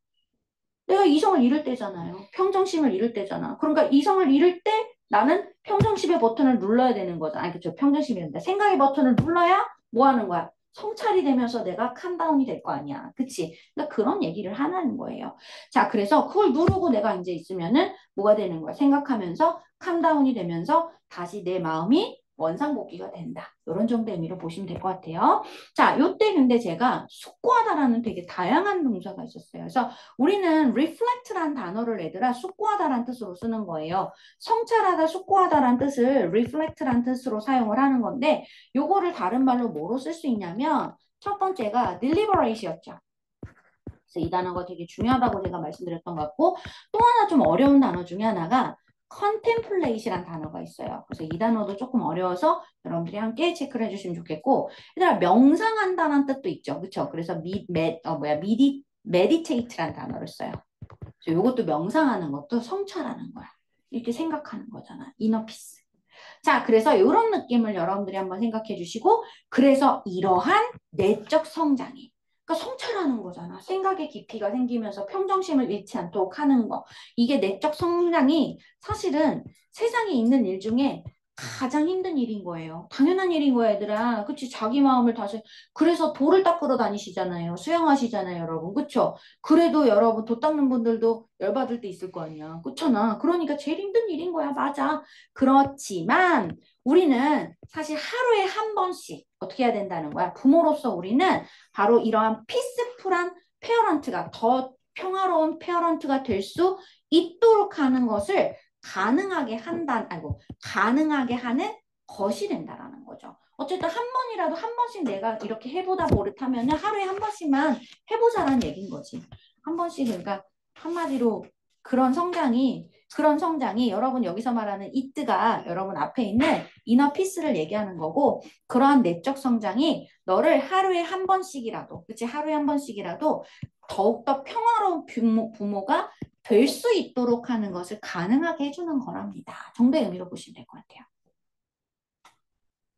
내가 이성을 잃을 때잖아요. 평정심을 잃을 때잖아. 그러니까 이성을 잃을 때 나는 평정심의 버튼을 눌러야 되는 거잖아. 아니, 그쵸. 평정심이란다. 생각의 버튼을 눌러야 뭐 하는 거야? 성찰이 되면서 내가 캄다운이 될 거 아니야. 그치? 그러니까 그런 얘기를 하는 거예요. 자, 그래서 그걸 누르고 내가 이제 있으면은 뭐가 되는 거야? 생각하면서 캄다운이 되면서 다시 내 마음이 원상복귀가 된다. 이런 정도의 의미로 보시면 될 것 같아요. 자, 요때 근데 제가 숙고하다라는 되게 다양한 동사가 있었어요. 그래서 우리는 reflect란 단어를 얘들아 숙고하다란 뜻으로 쓰는 거예요. 성찰하다, 숙고하다란 뜻을 reflect란 뜻으로 사용을 하는 건데 요거를 다른 말로 뭐로 쓸 수 있냐면 첫 번째가 deliberate였죠. 그래서 이 단어가 되게 중요하다고 제가 말씀드렸던 것 같고 또 하나 좀 어려운 단어 중에 하나가 contemplate이란 단어가 있어요. 그래서 이 단어도 조금 어려워서 여러분들이 함께 체크를 해주시면 좋겠고 얘들아 명상한다는 뜻도 있죠. 그렇죠? 그래서 meditate라는 단어를 써요. 그래서 이것도 명상하는 것도 성찰하는 거야. 이렇게 생각하는 거잖아. inner peace. 자, 그래서 이런 느낌을 여러분들이 한번 생각해 주시고, 그래서 이러한 내적 성장이, 그러니까 성찰하는 거잖아. 생각의 깊이가 생기면서 평정심을 잃지 않도록 하는 거. 이게 내적 성장이 사실은 세상에 있는 일 중에 가장 힘든 일인 거예요. 당연한 일인 거야, 얘들아. 그치? 자기 마음을 다시. 그래서 돌을 닦으러 다니시잖아요. 수영하시잖아요, 여러분. 그쵸? 그래도 여러분, 도 닦는 분들도 열받을 때 있을 거 아니야. 그렇잖아. 그러니까 제일 힘든 일인 거야. 맞아. 그렇지만 우리는 사실 하루에 한 번씩 어떻게 해야 된다는 거야. 부모로서 우리는 바로 이러한 피스풀한 페어런트가 더 평화로운 페어런트가 될 수 있도록 하는 것을 가능하게 하는 것이 된다라는 거죠. 어쨌든 한 번이라도 한 번씩 내가 이렇게 해보다 버릇하면 하루에 한 번씩만 해보자라는 얘기인 거지. 한 번씩 그러니까 한마디로 그런 성장이 여러분 여기서 말하는 이트가 여러분 앞에 있는 이너 피스를 얘기하는 거고 그러한 내적 성장이 너를 하루에 한 번씩이라도 그치 하루에 한 번씩이라도 더욱더 평화로운 부모가 될 수 있도록 하는 것을 가능하게 해주는 거랍니다. 정도의 의미로 보시면 될 것 같아요.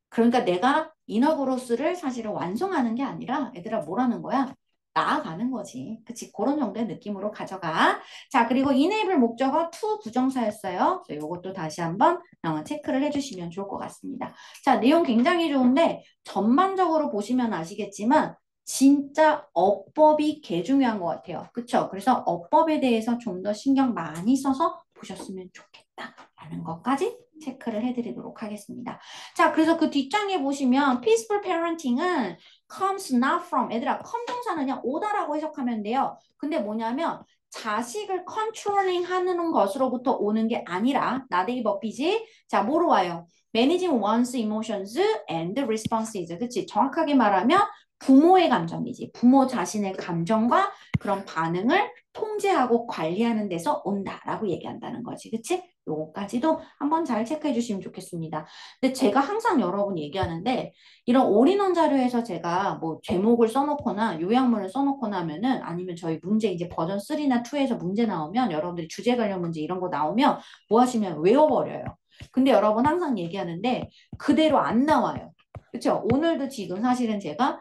그러니까 내가 이너 그로스를 사실은 완성하는 게 아니라 얘들아 뭐라는 거야? 나아가는 거지. 그치? 그런 정도의 느낌으로 가져가. 자, 그리고 enable 목적어 to 부정사였어요. 그래서 이것도 다시 한번 체크를 해주시면 좋을 것 같습니다. 자, 내용 굉장히 좋은데 전반적으로 보시면 아시겠지만 진짜 어법이 개 중요한 것 같아요. 그쵸? 그래서 어법에 대해서 좀 더 신경 많이 써서 보셨으면 좋겠다라는 것까지 체크를 해드리도록 하겠습니다. 자, 그래서 그 뒷장에 보시면 peaceful parenting은 comes not from 얘들아 come 동사는 그냥 오다라고 해석하면 돼요. 근데 뭐냐면 자식을 컨트롤링 하는 것으로부터 오는 게 아니라 나대기 법이지. 자, 뭐로 와요? managing one's emotions and responses. 그치? 정확하게 말하면 부모의 감정이지. 부모 자신의 감정과 그런 반응을 통제하고 관리하는 데서 온다라고 얘기한다는 거지. 그치? 요거까지도 한번 잘 체크해 주시면 좋겠습니다. 근데 제가 항상 여러분 얘기하는데 이런 올인원 자료에서 제가 뭐 제목을 써놓거나 요약문을 써놓거나 하면은 아니면 저희 문제 이제 버전 3나 2에서 문제 나오면 여러분들이 주제 관련 문제 이런 거 나오면 뭐 하시면 외워버려요. 근데 여러분 항상 얘기하는데 그대로 안 나와요. 그렇죠? 오늘도 지금 사실은 제가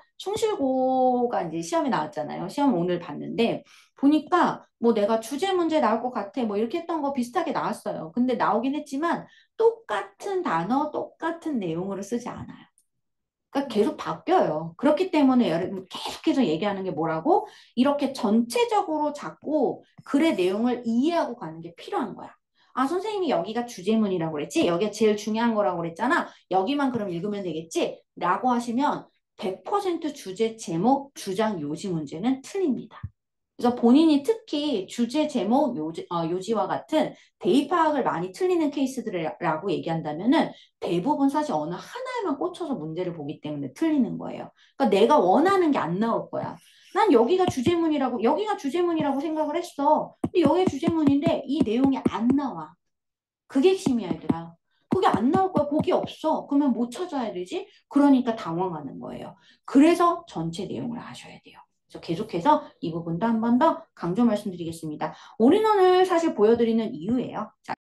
충실고가 이제 시험에 나왔잖아요. 시험 오늘 봤는데 보니까 뭐 내가 주제 문제 나올 것 같아 뭐 이렇게 했던 거 비슷하게 나왔어요. 근데 나오긴 했지만 똑같은 단어, 똑같은 내용으로 쓰지 않아요. 그러니까 계속 바뀌어요. 그렇기 때문에 여러분 계속해서 얘기하는 게 뭐라고? 이렇게 전체적으로 자꾸 글의 내용을 이해하고 가는 게 필요한 거야. 아, 선생님이 여기가 주제문이라고 그랬지? 여기가 제일 중요한 거라고 그랬잖아. 여기만 그럼 읽으면 되겠지? 라고 하시면 100% 주제, 제목, 주장, 요지 문제는 틀립니다. 그래서 본인이 특히 주제, 제목, 요지와 같은 대입 파악을 많이 틀리는 케이스들이라고 얘기한다면은 대부분 사실 어느 하나에만 꽂혀서 문제를 보기 때문에 틀리는 거예요. 그러니까 내가 원하는 게 안 나올 거야. 난 여기가 주제문이라고 생각을 했어. 근데 여기가 주제문인데 이 내용이 안 나와. 그게 핵심이야, 얘들아. 그게 안 나올 거야. 거기 없어. 그러면 못 찾아야 되지? 그러니까 당황하는 거예요. 그래서 전체 내용을 아셔야 돼요. 그래서 계속해서 이 부분도 한 번 더 강조 말씀드리겠습니다. 올인원을 사실 보여드리는 이유예요. 자,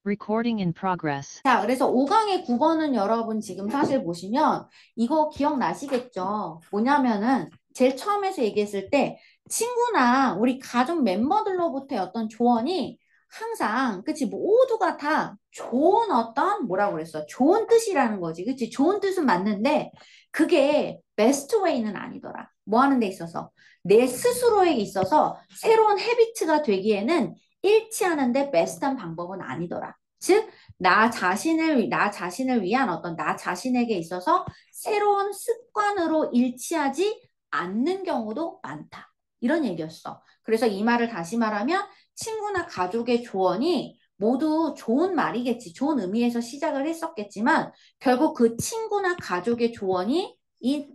Recording in progress. 자, 그래서 5강의 9번은 여러분 지금 사실 보시면 이거 기억나시겠죠? 뭐냐면은 제일 처음에서 얘기했을 때 친구나 우리 가족 멤버들로부터의 어떤 조언이 항상 그치 모두가 다 좋은 어떤 뭐라고 그랬어? 좋은 뜻이라는 거지. 그치? 좋은 뜻은 맞는데 그게 베스트 웨이는 아니더라. 뭐 하는 데 있어서 내 스스로에 있어서 새로운 헤비트가 되기에는 일치하는데 베스트한 방법은 아니더라. 즉 나 자신을 위한 어떤 나 자신에게 있어서 새로운 습관으로 일치하지 않는 경우도 많다. 이런 얘기였어. 그래서 이 말을 다시 말하면 친구나 가족의 조언이 모두 좋은 말이겠지. 좋은 의미에서 시작을 했었겠지만 결국 그 친구나 가족의 조언이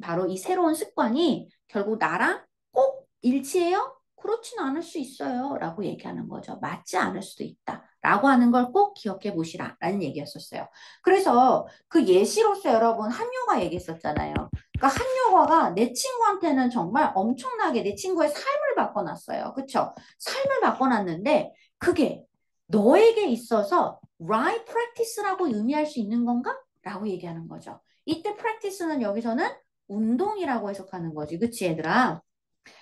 바로 이 새로운 습관이 결국 나랑 꼭 일치해요? 그렇지는 않을 수 있어요. 라고 얘기하는 거죠. 맞지 않을 수도 있다. 라고 하는 걸 꼭 기억해 보시라. 라는 얘기였었어요. 그래서 그 예시로서 여러분 한유가 얘기했었잖아요. 그러니까 한여과가 내 친구한테는 정말 엄청나게 내 친구의 삶을 바꿔놨어요. 그쵸? 삶을 바꿔놨는데 그게 너에게 있어서 right practice라고 의미할 수 있는 건가? 라고 얘기하는 거죠. 이때 practice는 여기서는 운동이라고 해석하는 거지. 그치, 얘들아?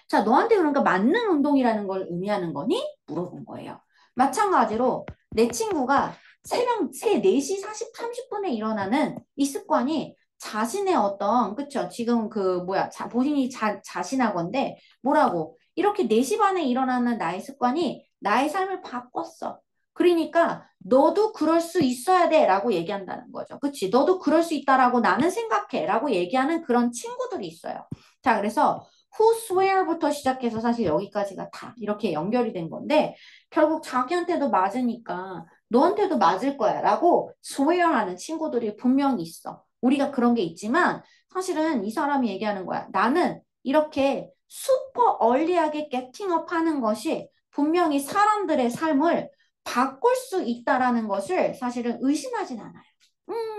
자, 너한테 그러니까 맞는 운동이라는 걸 의미하는 거니? 물어본 거예요. 마찬가지로 내 친구가 새벽 4시 30분에 일어나는 이 습관이 자신의 어떤, 그쵸? 지금 그, 뭐야, 본인이 자신하건데, 뭐라고? 이렇게 4시 반에 일어나는 나의 습관이 나의 삶을 바꿨어. 그러니까 너도 그럴 수 있어야 돼 라고 얘기한다는 거죠. 그치? 너도 그럴 수 있다라고 나는 생각해 라고 얘기하는 그런 친구들이 있어요. 자, 그래서 who swear부터 시작해서 사실 여기까지가 다 이렇게 연결이 된 건데 결국 자기한테도 맞으니까 너한테도 맞을 거야 라고 swear하는 친구들이 분명히 있어. 우리가 그런 게 있지만 사실은 이 사람이 얘기하는 거야. 나는 이렇게 슈퍼 얼리하게 getting up 하는 것이 분명히 사람들의 삶을 바꿀 수 있다라는 것을 사실은 의심하진 않아요.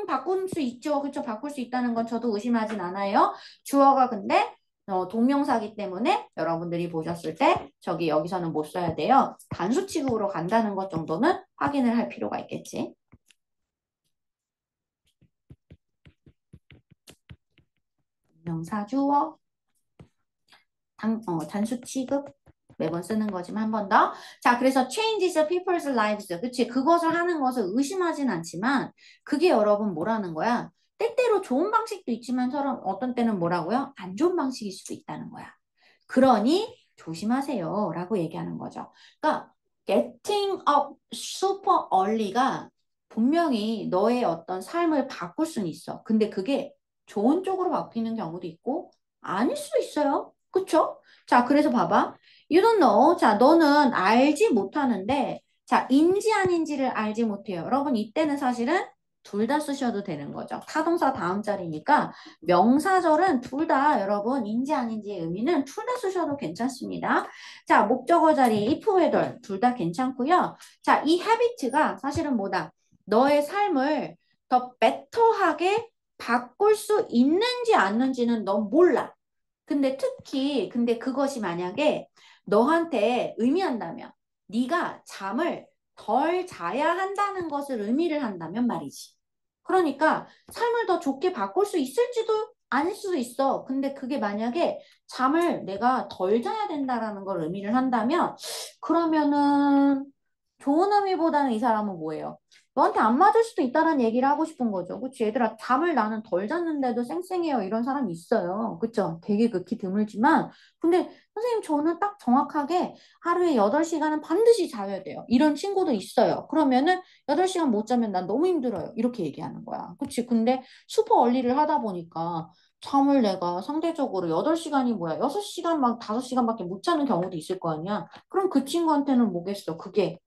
바꿀 수 있죠. 그렇죠. 바꿀 수 있다는 건 저도 의심하진 않아요. 주어가 근데 동명사기 때문에 여러분들이 보셨을 때 저기 여기서는 못 써야 돼요. 단수 취급으로 간다는 것 정도는 확인을 할 필요가 있겠지. 동명사 주어 단수 취급 매번 쓰는 거지만 한 번 더. 자, 그래서 changes people's lives. 그치? 그것을 하는 것을 의심하진 않지만 그게 여러분 뭐라는 거야? 때때로 좋은 방식도 있지만 서로 어떤 때는 뭐라고요? 안 좋은 방식일 수도 있다는 거야. 그러니 조심하세요. 라고 얘기하는 거죠. 그러니까 getting up super early가 분명히 너의 어떤 삶을 바꿀 수는 있어. 근데 그게 좋은 쪽으로 바뀌는 경우도 있고 아닐 수도 있어요. 그쵸? 자, 그래서 봐봐. You don't know. 자, 너는 알지 못하는데 자, 인지 아닌지를 알지 못해요. 여러분, 이때는 사실은 둘 다 쓰셔도 되는 거죠. 타동사 다음 자리니까 명사절은 둘 다 여러분 인지 아닌지의 의미는 둘 다 쓰셔도 괜찮습니다. 자, 목적어 자리 if, whether 둘 다 괜찮고요. 자, 이 habit가 사실은 뭐다? 너의 삶을 더 better하게 바꿀 수 있는지 않는지는 넌 몰라. 근데 특히 근데 그것이 만약에 너한테 의미한다면 네가 잠을 덜 자야 한다는 것을 의미를 한다면 말이지. 그러니까 삶을 더 좋게 바꿀 수 있을지도 아닐 수도 있어. 근데 그게 만약에 잠을 내가 덜 자야 된다라는 걸 의미를 한다면 그러면은 좋은 의미보다는 이 사람은 뭐예요? 너한테 안 맞을 수도 있다는 얘기를 하고 싶은 거죠. 그치? 얘들아, 잠을 나는 덜 잤는데도 쌩쌩해요. 이런 사람이 있어요. 그쵸? 되게 극히 드물지만. 근데 선생님, 저는 딱 정확하게 하루에 8시간은 반드시 자야 돼요. 이런 친구도 있어요. 그러면은 8시간 못 자면 난 너무 힘들어요. 이렇게 얘기하는 거야. 그치? 근데 슈퍼 얼리를 하다 보니까 잠을 내가 상대적으로 8시간이 뭐야? 6시간 막 5시간밖에 못 자는 경우도 있을 거 아니야? 그럼 그 친구한테는 뭐겠어? 그게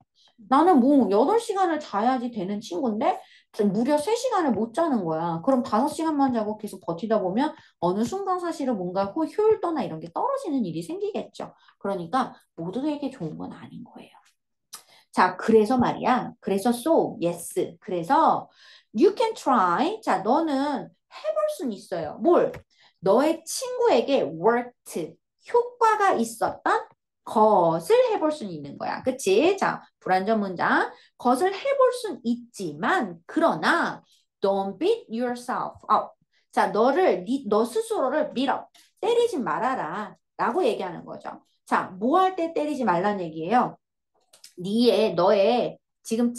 나는 뭐 8시간을 자야지 되는 친구인데 무려 3시간을 못 자는 거야. 그럼 5시간만 자고 계속 버티다 보면 어느 순간 사실은 뭔가 효율도나 이런 게 떨어지는 일이 생기겠죠. 그러니까 모두에게 좋은 건 아닌 거예요. 자, 그래서 말이야. 그래서 so, yes. 그래서 you can try. 자, 너는 해볼 수는 있어요. 뭘? 너의 친구에게 worked, 효과가 있었던 것을 해볼 수는 있는 거야. 그치? 자, 불완전 문장. 것을 해볼 수는 있지만, 그러나 don't beat yourself up. 자, 너 스스로를 밀어. 때리지 말아라. 라고 얘기하는 거죠. 자, 뭐 할 때 때리지 말란 얘기예요? 너의 지금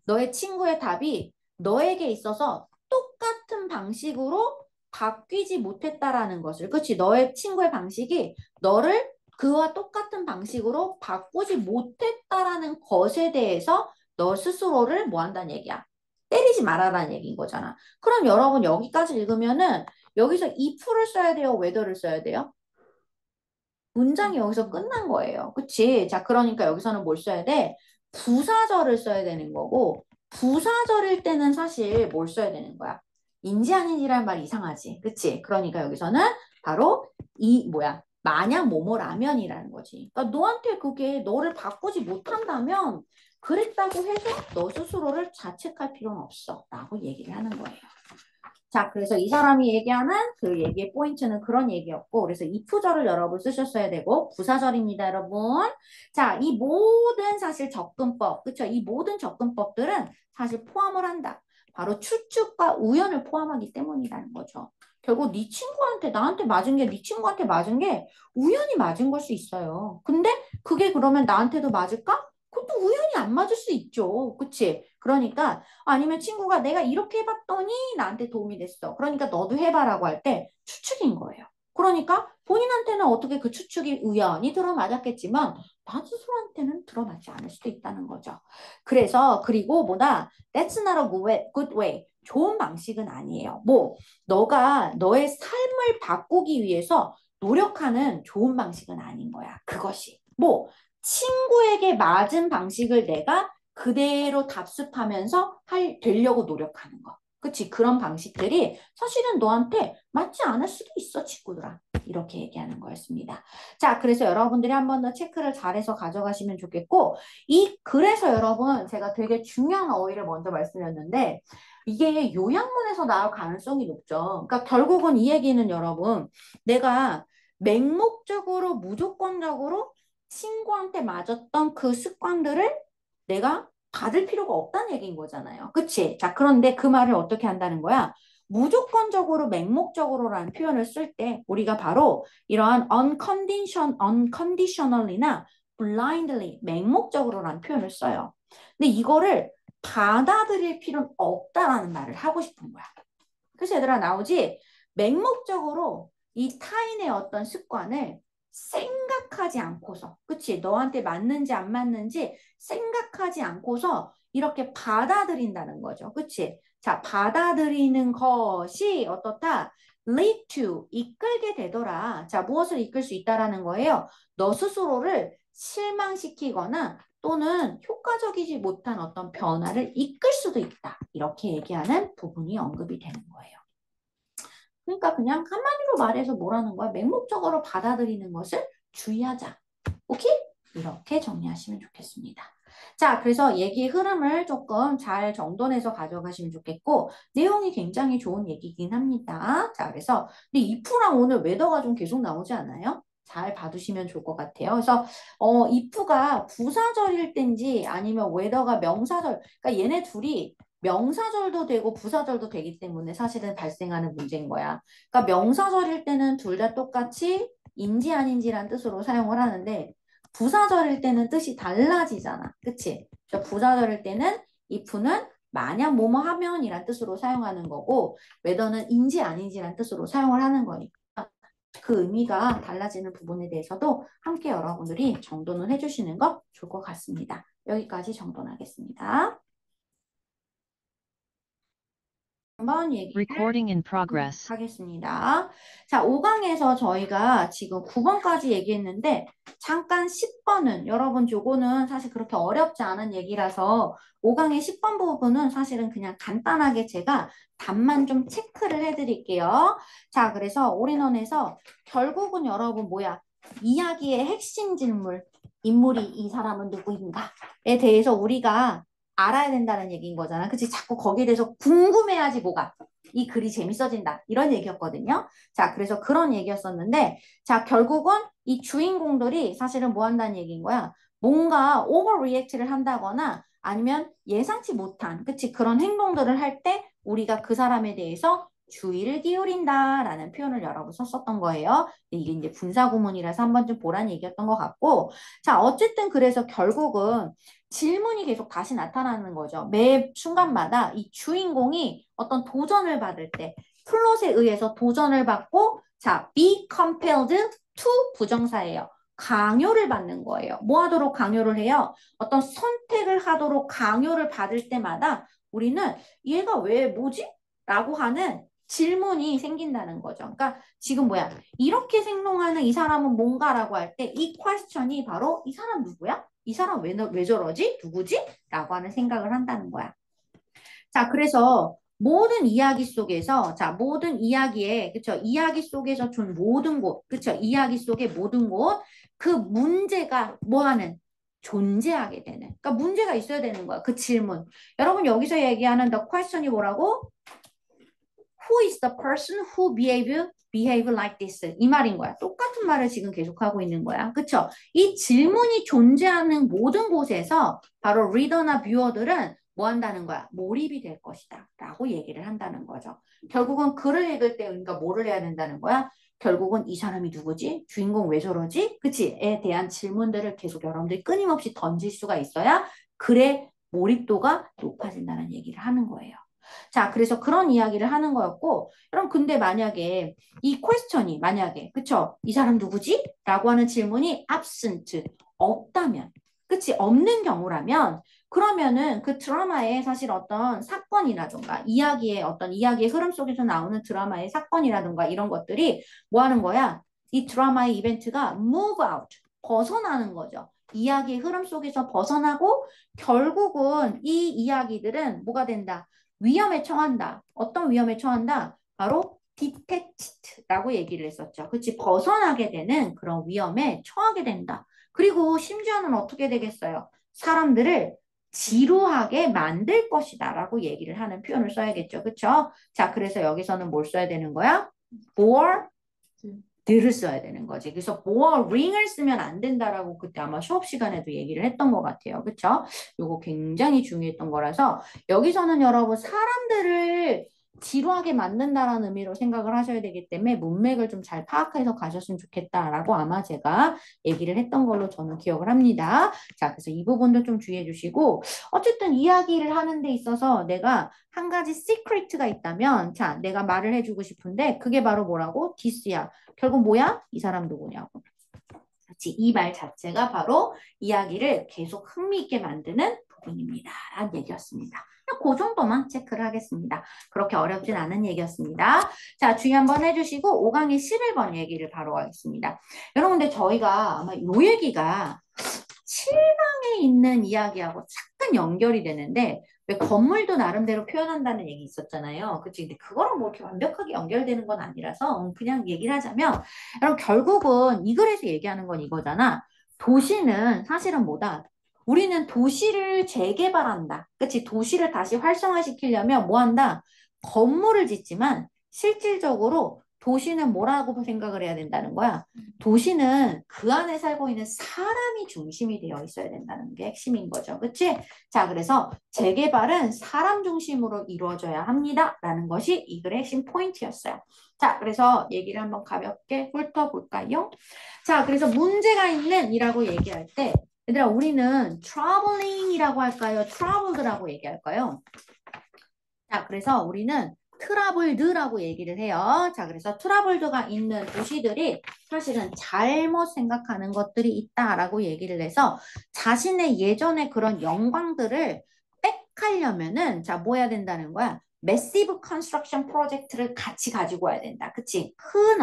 너의 친구의 답이 너에게 있어서 똑같은 방식으로 바뀌지 못했다라는 것을, 그치? 너의 친구의 방식이 너를 그와 똑같은 방식으로 바꾸지 못했다라는 것에 대해서 너 스스로를 뭐 한다는 얘기야? 때리지 말아라는 얘기인 거잖아. 그럼 여러분 여기까지 읽으면은 여기서 if를 써야 돼요? whether를 써야 돼요? 문장이 여기서 끝난 거예요. 그치? 자, 그러니까 여기서는 뭘 써야 돼? 부사절을 써야 되는 거고, 부사절일 때는 사실 뭘 써야 되는 거야? 인지 아닌지란 말 이상하지. 그치? 그러니까 여기서는 바로 만약 뭐뭐라면이라는 거지. 그러니까 너한테 그게 너를 바꾸지 못한다면 그랬다고 해서 너 스스로를 자책할 필요는 없어. 라고 얘기를 하는 거예요. 자, 그래서 이 사람이 얘기하는 그 얘기의 포인트는 그런 얘기였고, 그래서 if절을 여러분 쓰셨어야 되고, 부사절입니다, 여러분. 자, 이 모든 사실 접근법, 그쵸? 이 모든 접근법들은 사실 포함을 한다. 바로 추측과 우연을 포함하기 때문이라는 거죠. 결국 네 친구한테, 나한테 맞은 게, 네 친구한테 맞은 게 우연히 맞은 걸 수 있어요. 근데 그게 그러면 나한테도 맞을까? 그것도 우연히 안 맞을 수 있죠. 그치? 그러니까 아니면 친구가 내가 이렇게 해봤더니 나한테 도움이 됐어. 그러니까 너도 해봐라고 할 때 추측인 거예요. 그러니까 본인한테는 어떻게 그 추측이 우연히 들어맞았겠지만 나 스스로한테는 들어맞지 않을 수도 있다는 거죠. 그래서 그리고 뭐다 That's not a good way. 좋은 방식은 아니에요. 뭐 너가 너의 삶을 바꾸기 위해서 노력하는 좋은 방식은 아닌 거야. 그것이. 뭐 친구에게 맞은 방식을 내가 그대로 답습하면서 되려고 노력하는 거. 그치? 그런 방식들이 사실은 너한테 맞지 않을 수도 있어, 친구들아. 이렇게 얘기하는 거였습니다. 자, 그래서 여러분들이 한 번 더 체크를 잘해서 가져가시면 좋겠고, 그래서 여러분, 제가 되게 중요한 어휘를 먼저 말씀드렸는데, 이게 요약문에서 나올 가능성이 높죠. 그러니까 결국은 이 얘기는 여러분, 내가 맹목적으로, 무조건적으로 친구한테 맞았던 그 습관들을 내가 받을 필요가 없다는 얘기인 거잖아요. 그치? 자, 그런데 그 말을 어떻게 한다는 거야? 무조건적으로, 맹목적으로라는 표현을 쓸 때 우리가 바로 이러한 unconditionally나 blindly, 맹목적으로라는 표현을 써요. 근데 이거를 받아들일 필요는 없다라는 말을 하고 싶은 거야. 그래서 얘들아 나오지? 맹목적으로 이 타인의 어떤 습관을 생각하지 않고서, 그치? 너한테 맞는지 안 맞는지 생각하지 않고서 이렇게 받아들인다는 거죠. 그치? 자, 받아들이는 것이 어떻다? lead to, 이끌게 되더라. 자, 무엇을 이끌 수 있다라는 거예요? 너 스스로를 실망시키거나 또는 효과적이지 못한 어떤 변화를 이끌 수도 있다. 이렇게 얘기하는 부분이 언급이 되는 거예요. 그러니까 그냥 한마디로 말해서 뭐라는 거야? 맹목적으로 받아들이는 것을 주의하자. 오케이? 이렇게 정리하시면 좋겠습니다. 자, 그래서 얘기의 흐름을 조금 잘 정돈해서 가져가시면 좋겠고, 내용이 굉장히 좋은 얘기긴 합니다. 자, 그래서, 근데 if랑 오늘 웨더가 좀 계속 나오지 않아요? 잘 봐두시면 좋을 것 같아요. 그래서, if가 부사절일 땐지 아니면 웨더가 명사절, 그러니까 얘네 둘이 명사절도 되고 부사절도 되기 때문에 사실은 발생하는 문제인 거야. 그러니까 명사절일 때는 둘 다 똑같이 인지 아닌지란 뜻으로 사용을 하는데 부사절일 때는 뜻이 달라지잖아. 그치? 부사절일 때는 if는 만약 뭐뭐 하면이란 뜻으로 사용하는 거고 whether는 인지 아닌지란 뜻으로 사용을 하는 거니까 그 의미가 달라지는 부분에 대해서도 함께 여러분들이 정돈을 해주시는 거 좋을 것 같습니다. 여기까지 정돈하겠습니다. 한번 얘기를 Recording in progress. 하겠습니다. 자, 5강에서 저희가 지금 9번까지 얘기했는데 잠깐 10번은 여러분 요거는 사실 그렇게 어렵지 않은 얘기라서 5강의 10번 부분은 사실은 그냥 간단하게 제가 답만 좀 체크를 해드릴게요. 자, 그래서 올인원에서 결국은 여러분 뭐야? 이야기의 핵심 질문, 인물이 이 사람은 누구인가에 대해서 우리가 알아야 된다는 얘기인 거잖아. 그치? 자꾸 거기에 대해서 궁금해야지 뭐가. 이 글이 재밌어진다. 이런 얘기였거든요. 자, 그래서 그런 얘기였었는데, 자, 결국은 이 주인공들이 사실은 뭐 한다는 얘기인 거야? 뭔가 오버리액트를 한다거나 아니면 예상치 못한, 그치? 그런 행동들을 할 때 우리가 그 사람에 대해서 주의를 기울인다라는 표현을 여러 번 썼었던 거예요. 이게 이제 분사구문이라서 한 번쯤 보란 얘기였던 것 같고, 자, 어쨌든 그래서 결국은 질문이 계속 다시 나타나는 거죠. 매 순간마다 이 주인공이 어떤 도전을 받을 때 플롯에 의해서 도전을 받고 자, be compelled to 부정사예요. 강요를 받는 거예요. 뭐 하도록 강요를 해요? 어떤 선택을 하도록 강요를 받을 때마다 우리는 얘가 왜 뭐지? 라고 하는 질문이 생긴다는 거죠. 그러니까 지금 뭐야? 이렇게 생동하는 이 사람은 뭔가라고 할 때 이 퀘스천이 바로 이 사람 누구야? 이 사람 왜 저러지? 누구지? 라고 하는 생각을 한다는 거야. 자, 그래서 모든 이야기 속에서, 자, 모든 이야기에, 그쵸? 이야기 속에서 준 모든 곳, 그쵸? 이야기 속의 모든 곳, 그 문제가 뭐 하는? 존재하게 되는. 그러니까 문제가 있어야 되는 거야. 그 질문. 여러분, 여기서 얘기하는 the question이 뭐라고? Who is the person who behave like this? 이 말인 거야. 똑같은 말을 지금 계속하고 있는 거야. 그쵸? 이 질문이 존재하는 모든 곳에서 바로 리더나 뷰어들은 뭐 한다는 거야? 몰입이 될 것이다. 라고 얘기를 한다는 거죠. 결국은 글을 읽을 때 우리가 뭐를 해야 된다는 거야? 결국은 이 사람이 누구지? 주인공 왜 저러지? 그치? 에 대한 질문들을 계속 여러분들이 끊임없이 던질 수가 있어야 글의 몰입도가 높아진다는 얘기를 하는 거예요. 자, 그래서 그런 이야기를 하는 거였고, 그럼 근데 만약에 이 퀘스천이 만약에, 그쵸? 이 사람 누구지? 라고 하는 질문이 absent, 없다면, 그치? 없는 경우라면, 그러면은 그 드라마에 사실 어떤 사건이라든가 이야기의 어떤 이야기의 흐름 속에서 나오는 드라마의 사건이라든가 이런 것들이 뭐 하는 거야? 이 드라마의 이벤트가 move out, 벗어나는 거죠. 이야기의 흐름 속에서 벗어나고 결국은 이 이야기들은 뭐가 된다? 위험에 처한다. 어떤 위험에 처한다? 바로 detacted라고 얘기를 했었죠. 그치? 벗어나게 되는 그런 위험에 처하게 된다. 그리고 심지어는 어떻게 되겠어요? 사람들을 지루하게 만들 것이다 라고 얘기를 하는 표현을 써야겠죠. 그쵸? 자, 그래서 여기서는 뭘 써야 되는 거야? bore 들을 써야 되는 거지. 그래서 boring을 쓰면 안 된다라고 그때 아마 수업 시간에도 얘기를 했던 것 같아요. 그쵸? 요거 굉장히 중요했던 거라서 여기서는 여러분 사람들을 지루하게 만든다라는 의미로 생각을 하셔야 되기 때문에 문맥을 좀 잘 파악해서 가셨으면 좋겠다라고 아마 제가 얘기를 했던 걸로 저는 기억을 합니다. 자, 그래서 이 부분도 좀 주의해 주시고 어쨌든 이야기를 하는 데 있어서 내가 한 가지 시크릿가 있다면 자, 내가 말을 해주고 싶은데 그게 바로 뭐라고? 디스야. 결국 뭐야? 이 사람 누구냐고. 그렇지. 이 말 자체가 바로 이야기를 계속 흥미있게 만드는 부분입니다. 라는 얘기였습니다. 그 정도만 체크를 하겠습니다. 그렇게 어렵진 않은 얘기였습니다. 자, 주의 한번 해주시고 5강의 11번 얘기를 바로 하겠습니다. 여러분, 근데 저희가 아마 이 얘기가 7강에 있는 이야기하고 잠깐 연결이 되는데 왜 건물도 나름대로 표현한다는 얘기 있었잖아요. 그치? 근데 그거랑 뭐 이렇게 완벽하게 연결되는 건 아니라서 그냥 얘기를 하자면 여러분 결국은 이 글에서 얘기하는 건 이거잖아. 도시는 사실은 뭐다? 우리는 도시를 재개발한다. 그치? 도시를 다시 활성화시키려면 뭐 한다? 건물을 짓지만 실질적으로 도시는 뭐라고 생각을 해야 된다는 거야? 도시는 그 안에 살고 있는 사람이 중심이 되어 있어야 된다는 게 핵심인 거죠. 그치? 자, 그래서 재개발은 사람 중심으로 이루어져야 합니다. 라는 것이 이 글의 핵심 포인트였어요. 자, 그래서 얘기를 한번 가볍게 훑어볼까요? 자, 그래서 문제가 있는 이라고 얘기할 때 얘들아 우리는 traveling이라고 할까요? traveled라고 얘기할까요? 자, 그래서 우리는 트러블드라고 얘기를 해요. 자, 그래서 트러블드가 있는 도시들이 사실은 잘못 생각하는 것들이 있다라고 얘기를 해서 자신의 예전의 그런 영광들을 빽하려면은 자, 뭐 해야 된다는 거야? 매시브 컨스트럭션 프로젝트를 같이 가지고 와야 된다. 그치? 큰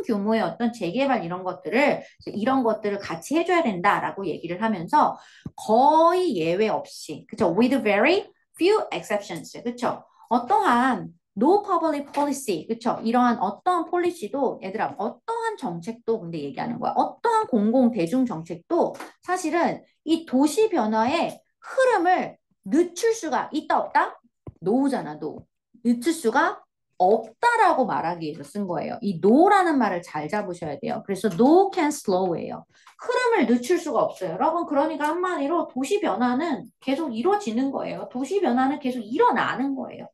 규모의 어떤 재개발 이런 것들을 같이 해줘야 된다라고 얘기를 하면서 거의 예외 없이, 그쵸? With very few exceptions. 그쵸? 어떠한 no public policy, 그쵸? 이러한 어떠한 폴리시도, 얘들아, 어떠한 정책도 근데 얘기하는 거야. 어떠한 공공 대중 정책도 사실은 이 도시 변화의 흐름을 늦출 수가 있다, 없다? 노우잖아, 노. 늦출 수가 없다라고 말하기 위해서 쓴 거예요. 이 no라는 말을 잘 잡으셔야 돼요. 그래서 no can slow예요. 흐름을 늦출 수가 없어요. 여러분, 그러니까 한마디로 도시 변화는 계속 이루어지는 거예요. 도시 변화는 계속 일어나는 거예요.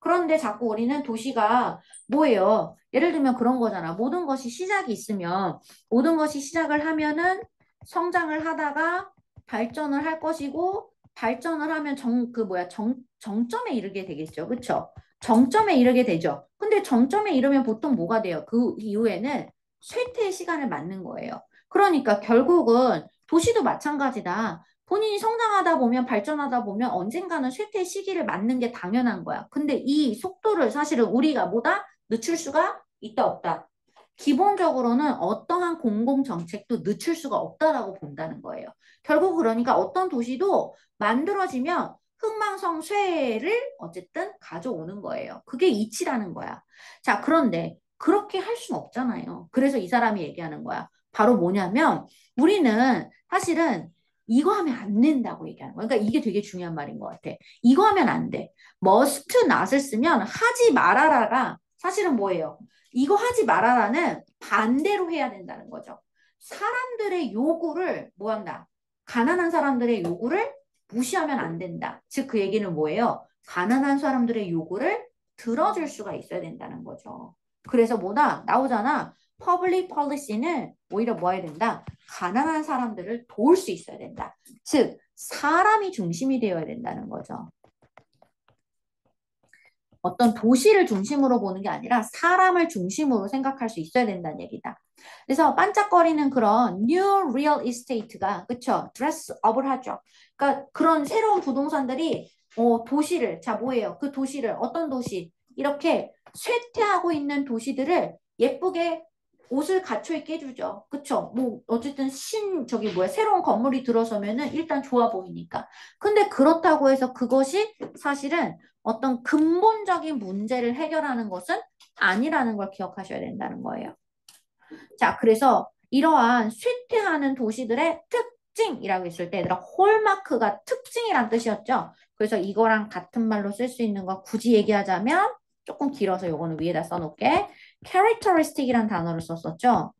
그런데 자꾸 우리는 도시가 뭐예요? 예를 들면 그런 거잖아. 모든 것이 시작이 있으면 모든 것이 시작을 하면은 성장을 하다가 발전을 할 것이고 발전을 하면 정점에 이르게 되겠죠. 그쵸? 정점에 이르게 되죠. 근데 정점에 이르면 보통 뭐가 돼요? 그 이후에는 쇠퇴의 시간을 맞는 거예요. 그러니까 결국은 도시도 마찬가지다. 본인이 성장하다 보면 발전하다 보면 언젠가는 쇠퇴 시기를 맞는 게 당연한 거야. 근데 이 속도를 사실은 우리가 뭐다? 늦출 수가 있다 없다. 기본적으로는 어떠한 공공정책도 늦출 수가 없다라고 본다는 거예요. 결국 그러니까 어떤 도시도 만들어지면 흥망성쇠를 어쨌든 가져오는 거예요. 그게 이치라는 거야. 자, 그런데 그렇게 할 수는 없잖아요. 그래서 이 사람이 얘기하는 거야. 바로 뭐냐면 우리는 사실은 이거 하면 안 된다고 얘기하는 거야. 그러니까 이게 되게 중요한 말인 것 같아. 이거 하면 안 돼. must not을 쓰면 하지 말아라가 사실은 뭐예요? 이거 하지 말아라는 반대로 해야 된다는 거죠. 사람들의 요구를 뭐 한다? 가난한 사람들의 요구를 무시하면 안 된다. 즉 그 얘기는 뭐예요? 가난한 사람들의 요구를 들어줄 수가 있어야 된다는 거죠. 그래서 뭐다? 나오잖아. public policy는 오히려 뭐 해야 된다? 가난한 사람들을 도울 수 있어야 된다. 즉 사람이 중심이 되어야 된다는 거죠. 어떤 도시를 중심으로 보는 게 아니라 사람을 중심으로 생각할 수 있어야 된다는 얘기다. 그래서 반짝거리는 그런 new real estate가 그쵸? dress up을 하죠. 그러니까 그런 새로운 부동산들이 도시를 자 뭐예요? 그 도시를 어떤 도시? 이렇게 쇠퇴하고 있는 도시들을 예쁘게 옷을 갖춰 입게 해주죠. 그쵸? 뭐 어쨌든 저기 뭐야 새로운 건물이 들어서면은 일단 좋아 보이니까. 근데 그렇다고 해서 그것이 사실은 어떤 근본적인 문제를 해결하는 것은 아니라는 걸 기억하셔야 된다는 거예요. 자, 그래서 이러한 쇠퇴하는 도시들의 특징이라고 했을 때 얘들아 홀마크가 특징이란 뜻이었죠. 그래서 이거랑 같은 말로 쓸 수 있는 거 굳이 얘기하자면 조금 길어서 요거는 위에다 써놓을게. characteristic이란 단어를 썼었죠.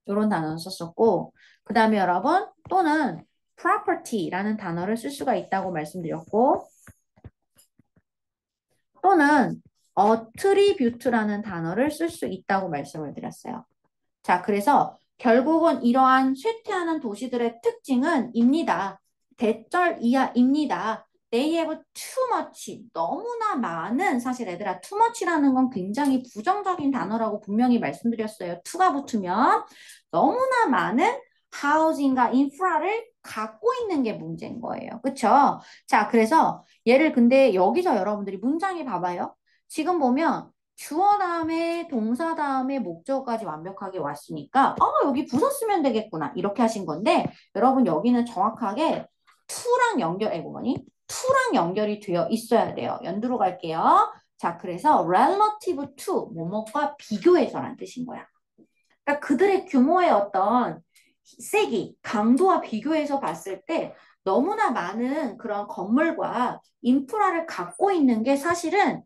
이런 단어를 썼었고 그 다음에 여러분 또는 property라는 단어를 쓸 수가 있다고 말씀드렸고 또는 attribute라는 단어를 쓸 수 있다고 말씀을 드렸어요. 자, 그래서 결국은 이러한 쇠퇴하는 도시들의 특징은 입니다. 대절 이하입니다. They have too much. 너무나 많은 사실 얘들아 too much라는 건 굉장히 부정적인 단어라고 분명히 말씀드렸어요. to가 붙으면 너무나 많은 housing과 인프라를 갖고 있는 게 문제인 거예요. 그쵸? 자, 그래서 얘를 근데 여기서 여러분들이 문장에 봐봐요. 지금 보면 주어 다음에 동사 다음에 목적어까지 완벽하게 왔으니까 여기 부사 쓰면 되겠구나 이렇게 하신 건데 여러분 여기는 정확하게 to랑 뭐니? to랑 연결이 되어 있어야 돼요. 연두로 갈게요. 자, 그래서 relative to 뭐뭐과 비교해서란 뜻인 거야. 그러니까 그들의 규모의 어떤 세기, 강도와 비교해서 봤을 때 너무나 많은 그런 건물과 인프라를 갖고 있는 게 사실은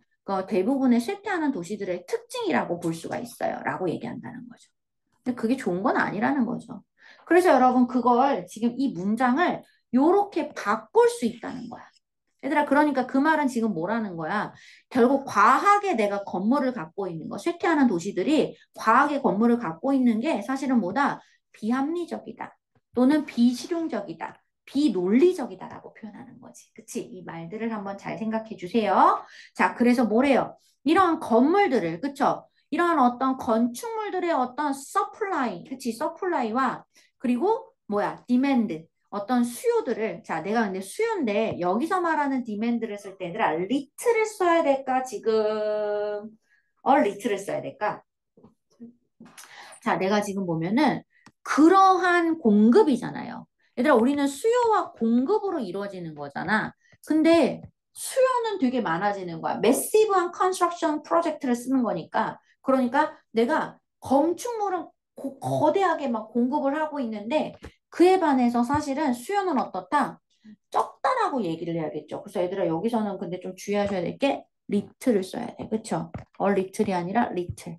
대부분의 쇠퇴하는 도시들의 특징이라고 볼 수가 있어요. 라고 얘기한다는 거죠. 근데 그게 좋은 건 아니라는 거죠. 그래서 여러분 그걸 지금 이 문장을 요렇게 바꿀 수 있다는 거야. 얘들아 그러니까 그 말은 지금 뭐라는 거야? 결국 과하게 내가 건물을 갖고 있는 거, 쇠퇴하는 도시들이 과하게 건물을 갖고 있는 게 사실은 뭐다? 비합리적이다. 또는 비실용적이다. 비논리적이다라고 표현하는 거지. 그치? 이 말들을 한번 잘 생각해 주세요. 자, 그래서 뭐래요? 이러한 건물들을, 그쵸? 이러한 어떤 건축물들의 어떤 서플라이, 그치? 서플라이와 그리고 뭐야? 디맨드. 어떤 수요들을 자 내가 근데 수요인데 여기서 말하는 디맨드를 쓸 때 얘들아 리트를 써야 될까 지금 리트를 써야 될까 자 내가 지금 보면은 그러한 공급이잖아요 얘들아 우리는 수요와 공급으로 이루어지는 거잖아 근데 수요는 되게 많아지는 거야 매시브한 컨스트럭션 프로젝트를 쓰는 거니까 그러니까 내가 건축물은 거대하게 막 공급을 하고 있는데 그에 반해서 사실은 수요는 어떻다? 적다라고 얘기를 해야겠죠. 그래서 얘들아 여기서는 근데 좀 주의하셔야 될 게 리틀을 써야 돼. 그쵸? 리틀이 아니라 리틀.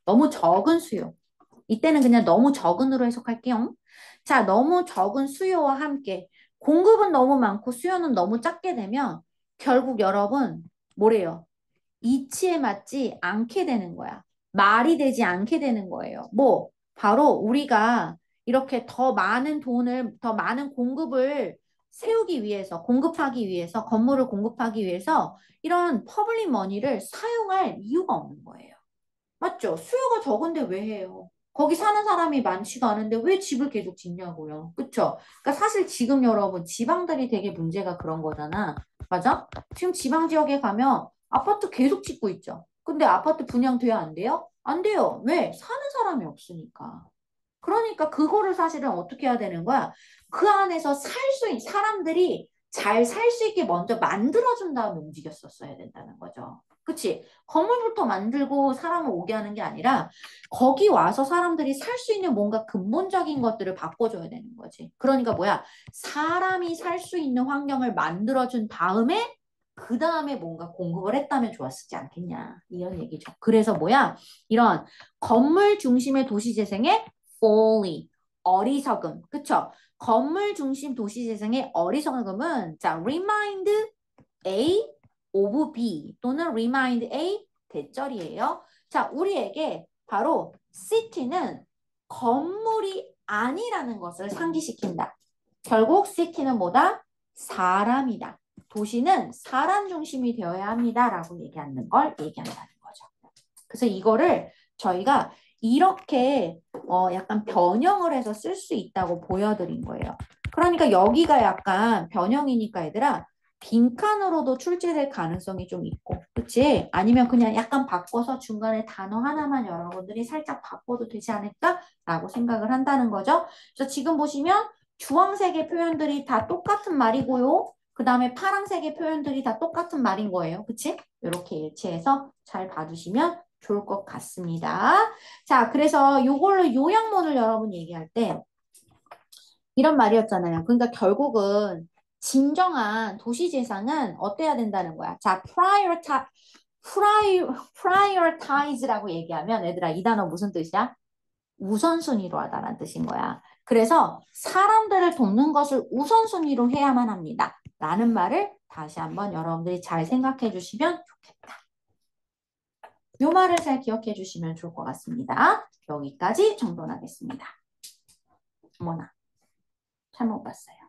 너무 적은 수요. 이때는 그냥 너무 적은으로 해석할게요. 자, 너무 적은 수요와 함께 공급은 너무 많고 수요는 너무 작게 되면 결국 여러분 뭐래요? 이치에 맞지 않게 되는 거야. 말이 되지 않게 되는 거예요. 뭐 바로 우리가 이렇게 더 많은 돈을 더 많은 공급을 세우기 위해서 공급하기 위해서 건물을 공급하기 위해서 이런 퍼블릭 머니를 사용할 이유가 없는 거예요. 맞죠? 수요가 적은데 왜 해요? 거기 사는 사람이 많지가 않은데 왜 집을 계속 짓냐고요. 그쵸? 그러니까 사실 지금 여러분 지방들이 되게 문제가 그런 거잖아. 맞아? 지금 지방 지역에 가면 아파트 계속 짓고 있죠. 근데 아파트 분양돼야 안 돼요? 안 돼요. 왜? 사는 사람이 없으니까. 그러니까 그거를 사실은 어떻게 해야 되는 거야? 그 안에서 사람들이 잘 살 수 있게 먼저 만들어준 다음에 움직였었어야 된다는 거죠. 그치? 건물부터 만들고 사람을 오게 하는 게 아니라 거기 와서 사람들이 살 수 있는 뭔가 근본적인 것들을 바꿔줘야 되는 거지. 그러니까 뭐야? 사람이 살 수 있는 환경을 만들어준 다음에 그 다음에 뭔가 공급을 했다면 좋았지 않겠냐. 이런 얘기죠. 그래서 뭐야? 이런 건물 중심의 도시 재생의 folly, 어리석음. 그쵸? 건물 중심 도시 재생의 어리석음은 자, remind A of B 또는 remind A 대절이에요. 자, 우리에게 바로 city는 건물이 아니라는 것을 상기시킨다. 결국 city는 뭐다? 사람이다. 도시는 사람 중심이 되어야 합니다. 라고 얘기하는 걸 얘기한다는 거죠. 그래서 이거를 저희가 이렇게 약간 변형을 해서 쓸 수 있다고 보여드린 거예요. 그러니까 여기가 약간 변형이니까 얘들아 빈칸으로도 출제될 가능성이 좀 있고 그치? 아니면 그냥 약간 바꿔서 중간에 단어 하나만 여러분들이 살짝 바꿔도 되지 않을까라고 생각을 한다는 거죠. 그래서 지금 보시면 주황색의 표현들이 다 똑같은 말이고요. 그 다음에 파란색의 표현들이 다 똑같은 말인 거예요. 그치? 이렇게 일치해서 잘 봐주시면 좋을 것 같습니다. 자, 그래서 요걸로 요약문을 여러분 얘기할 때 이런 말이었잖아요. 그러니까 결국은 진정한 도시재생은 어때야 된다는 거야? 자, prioritize라고 얘기하면 얘들아 이 단어 무슨 뜻이야? 우선순위로 하다라는 뜻인 거야. 그래서 사람들을 돕는 것을 우선순위로 해야만 합니다. 라는 말을 다시 한번 여러분들이 잘 생각해 주시면 좋겠다. 요 말을 잘 기억해 주시면 좋을 것 같습니다. 여기까지 정돈하겠습니다. 어머나, 잘못 봤어요.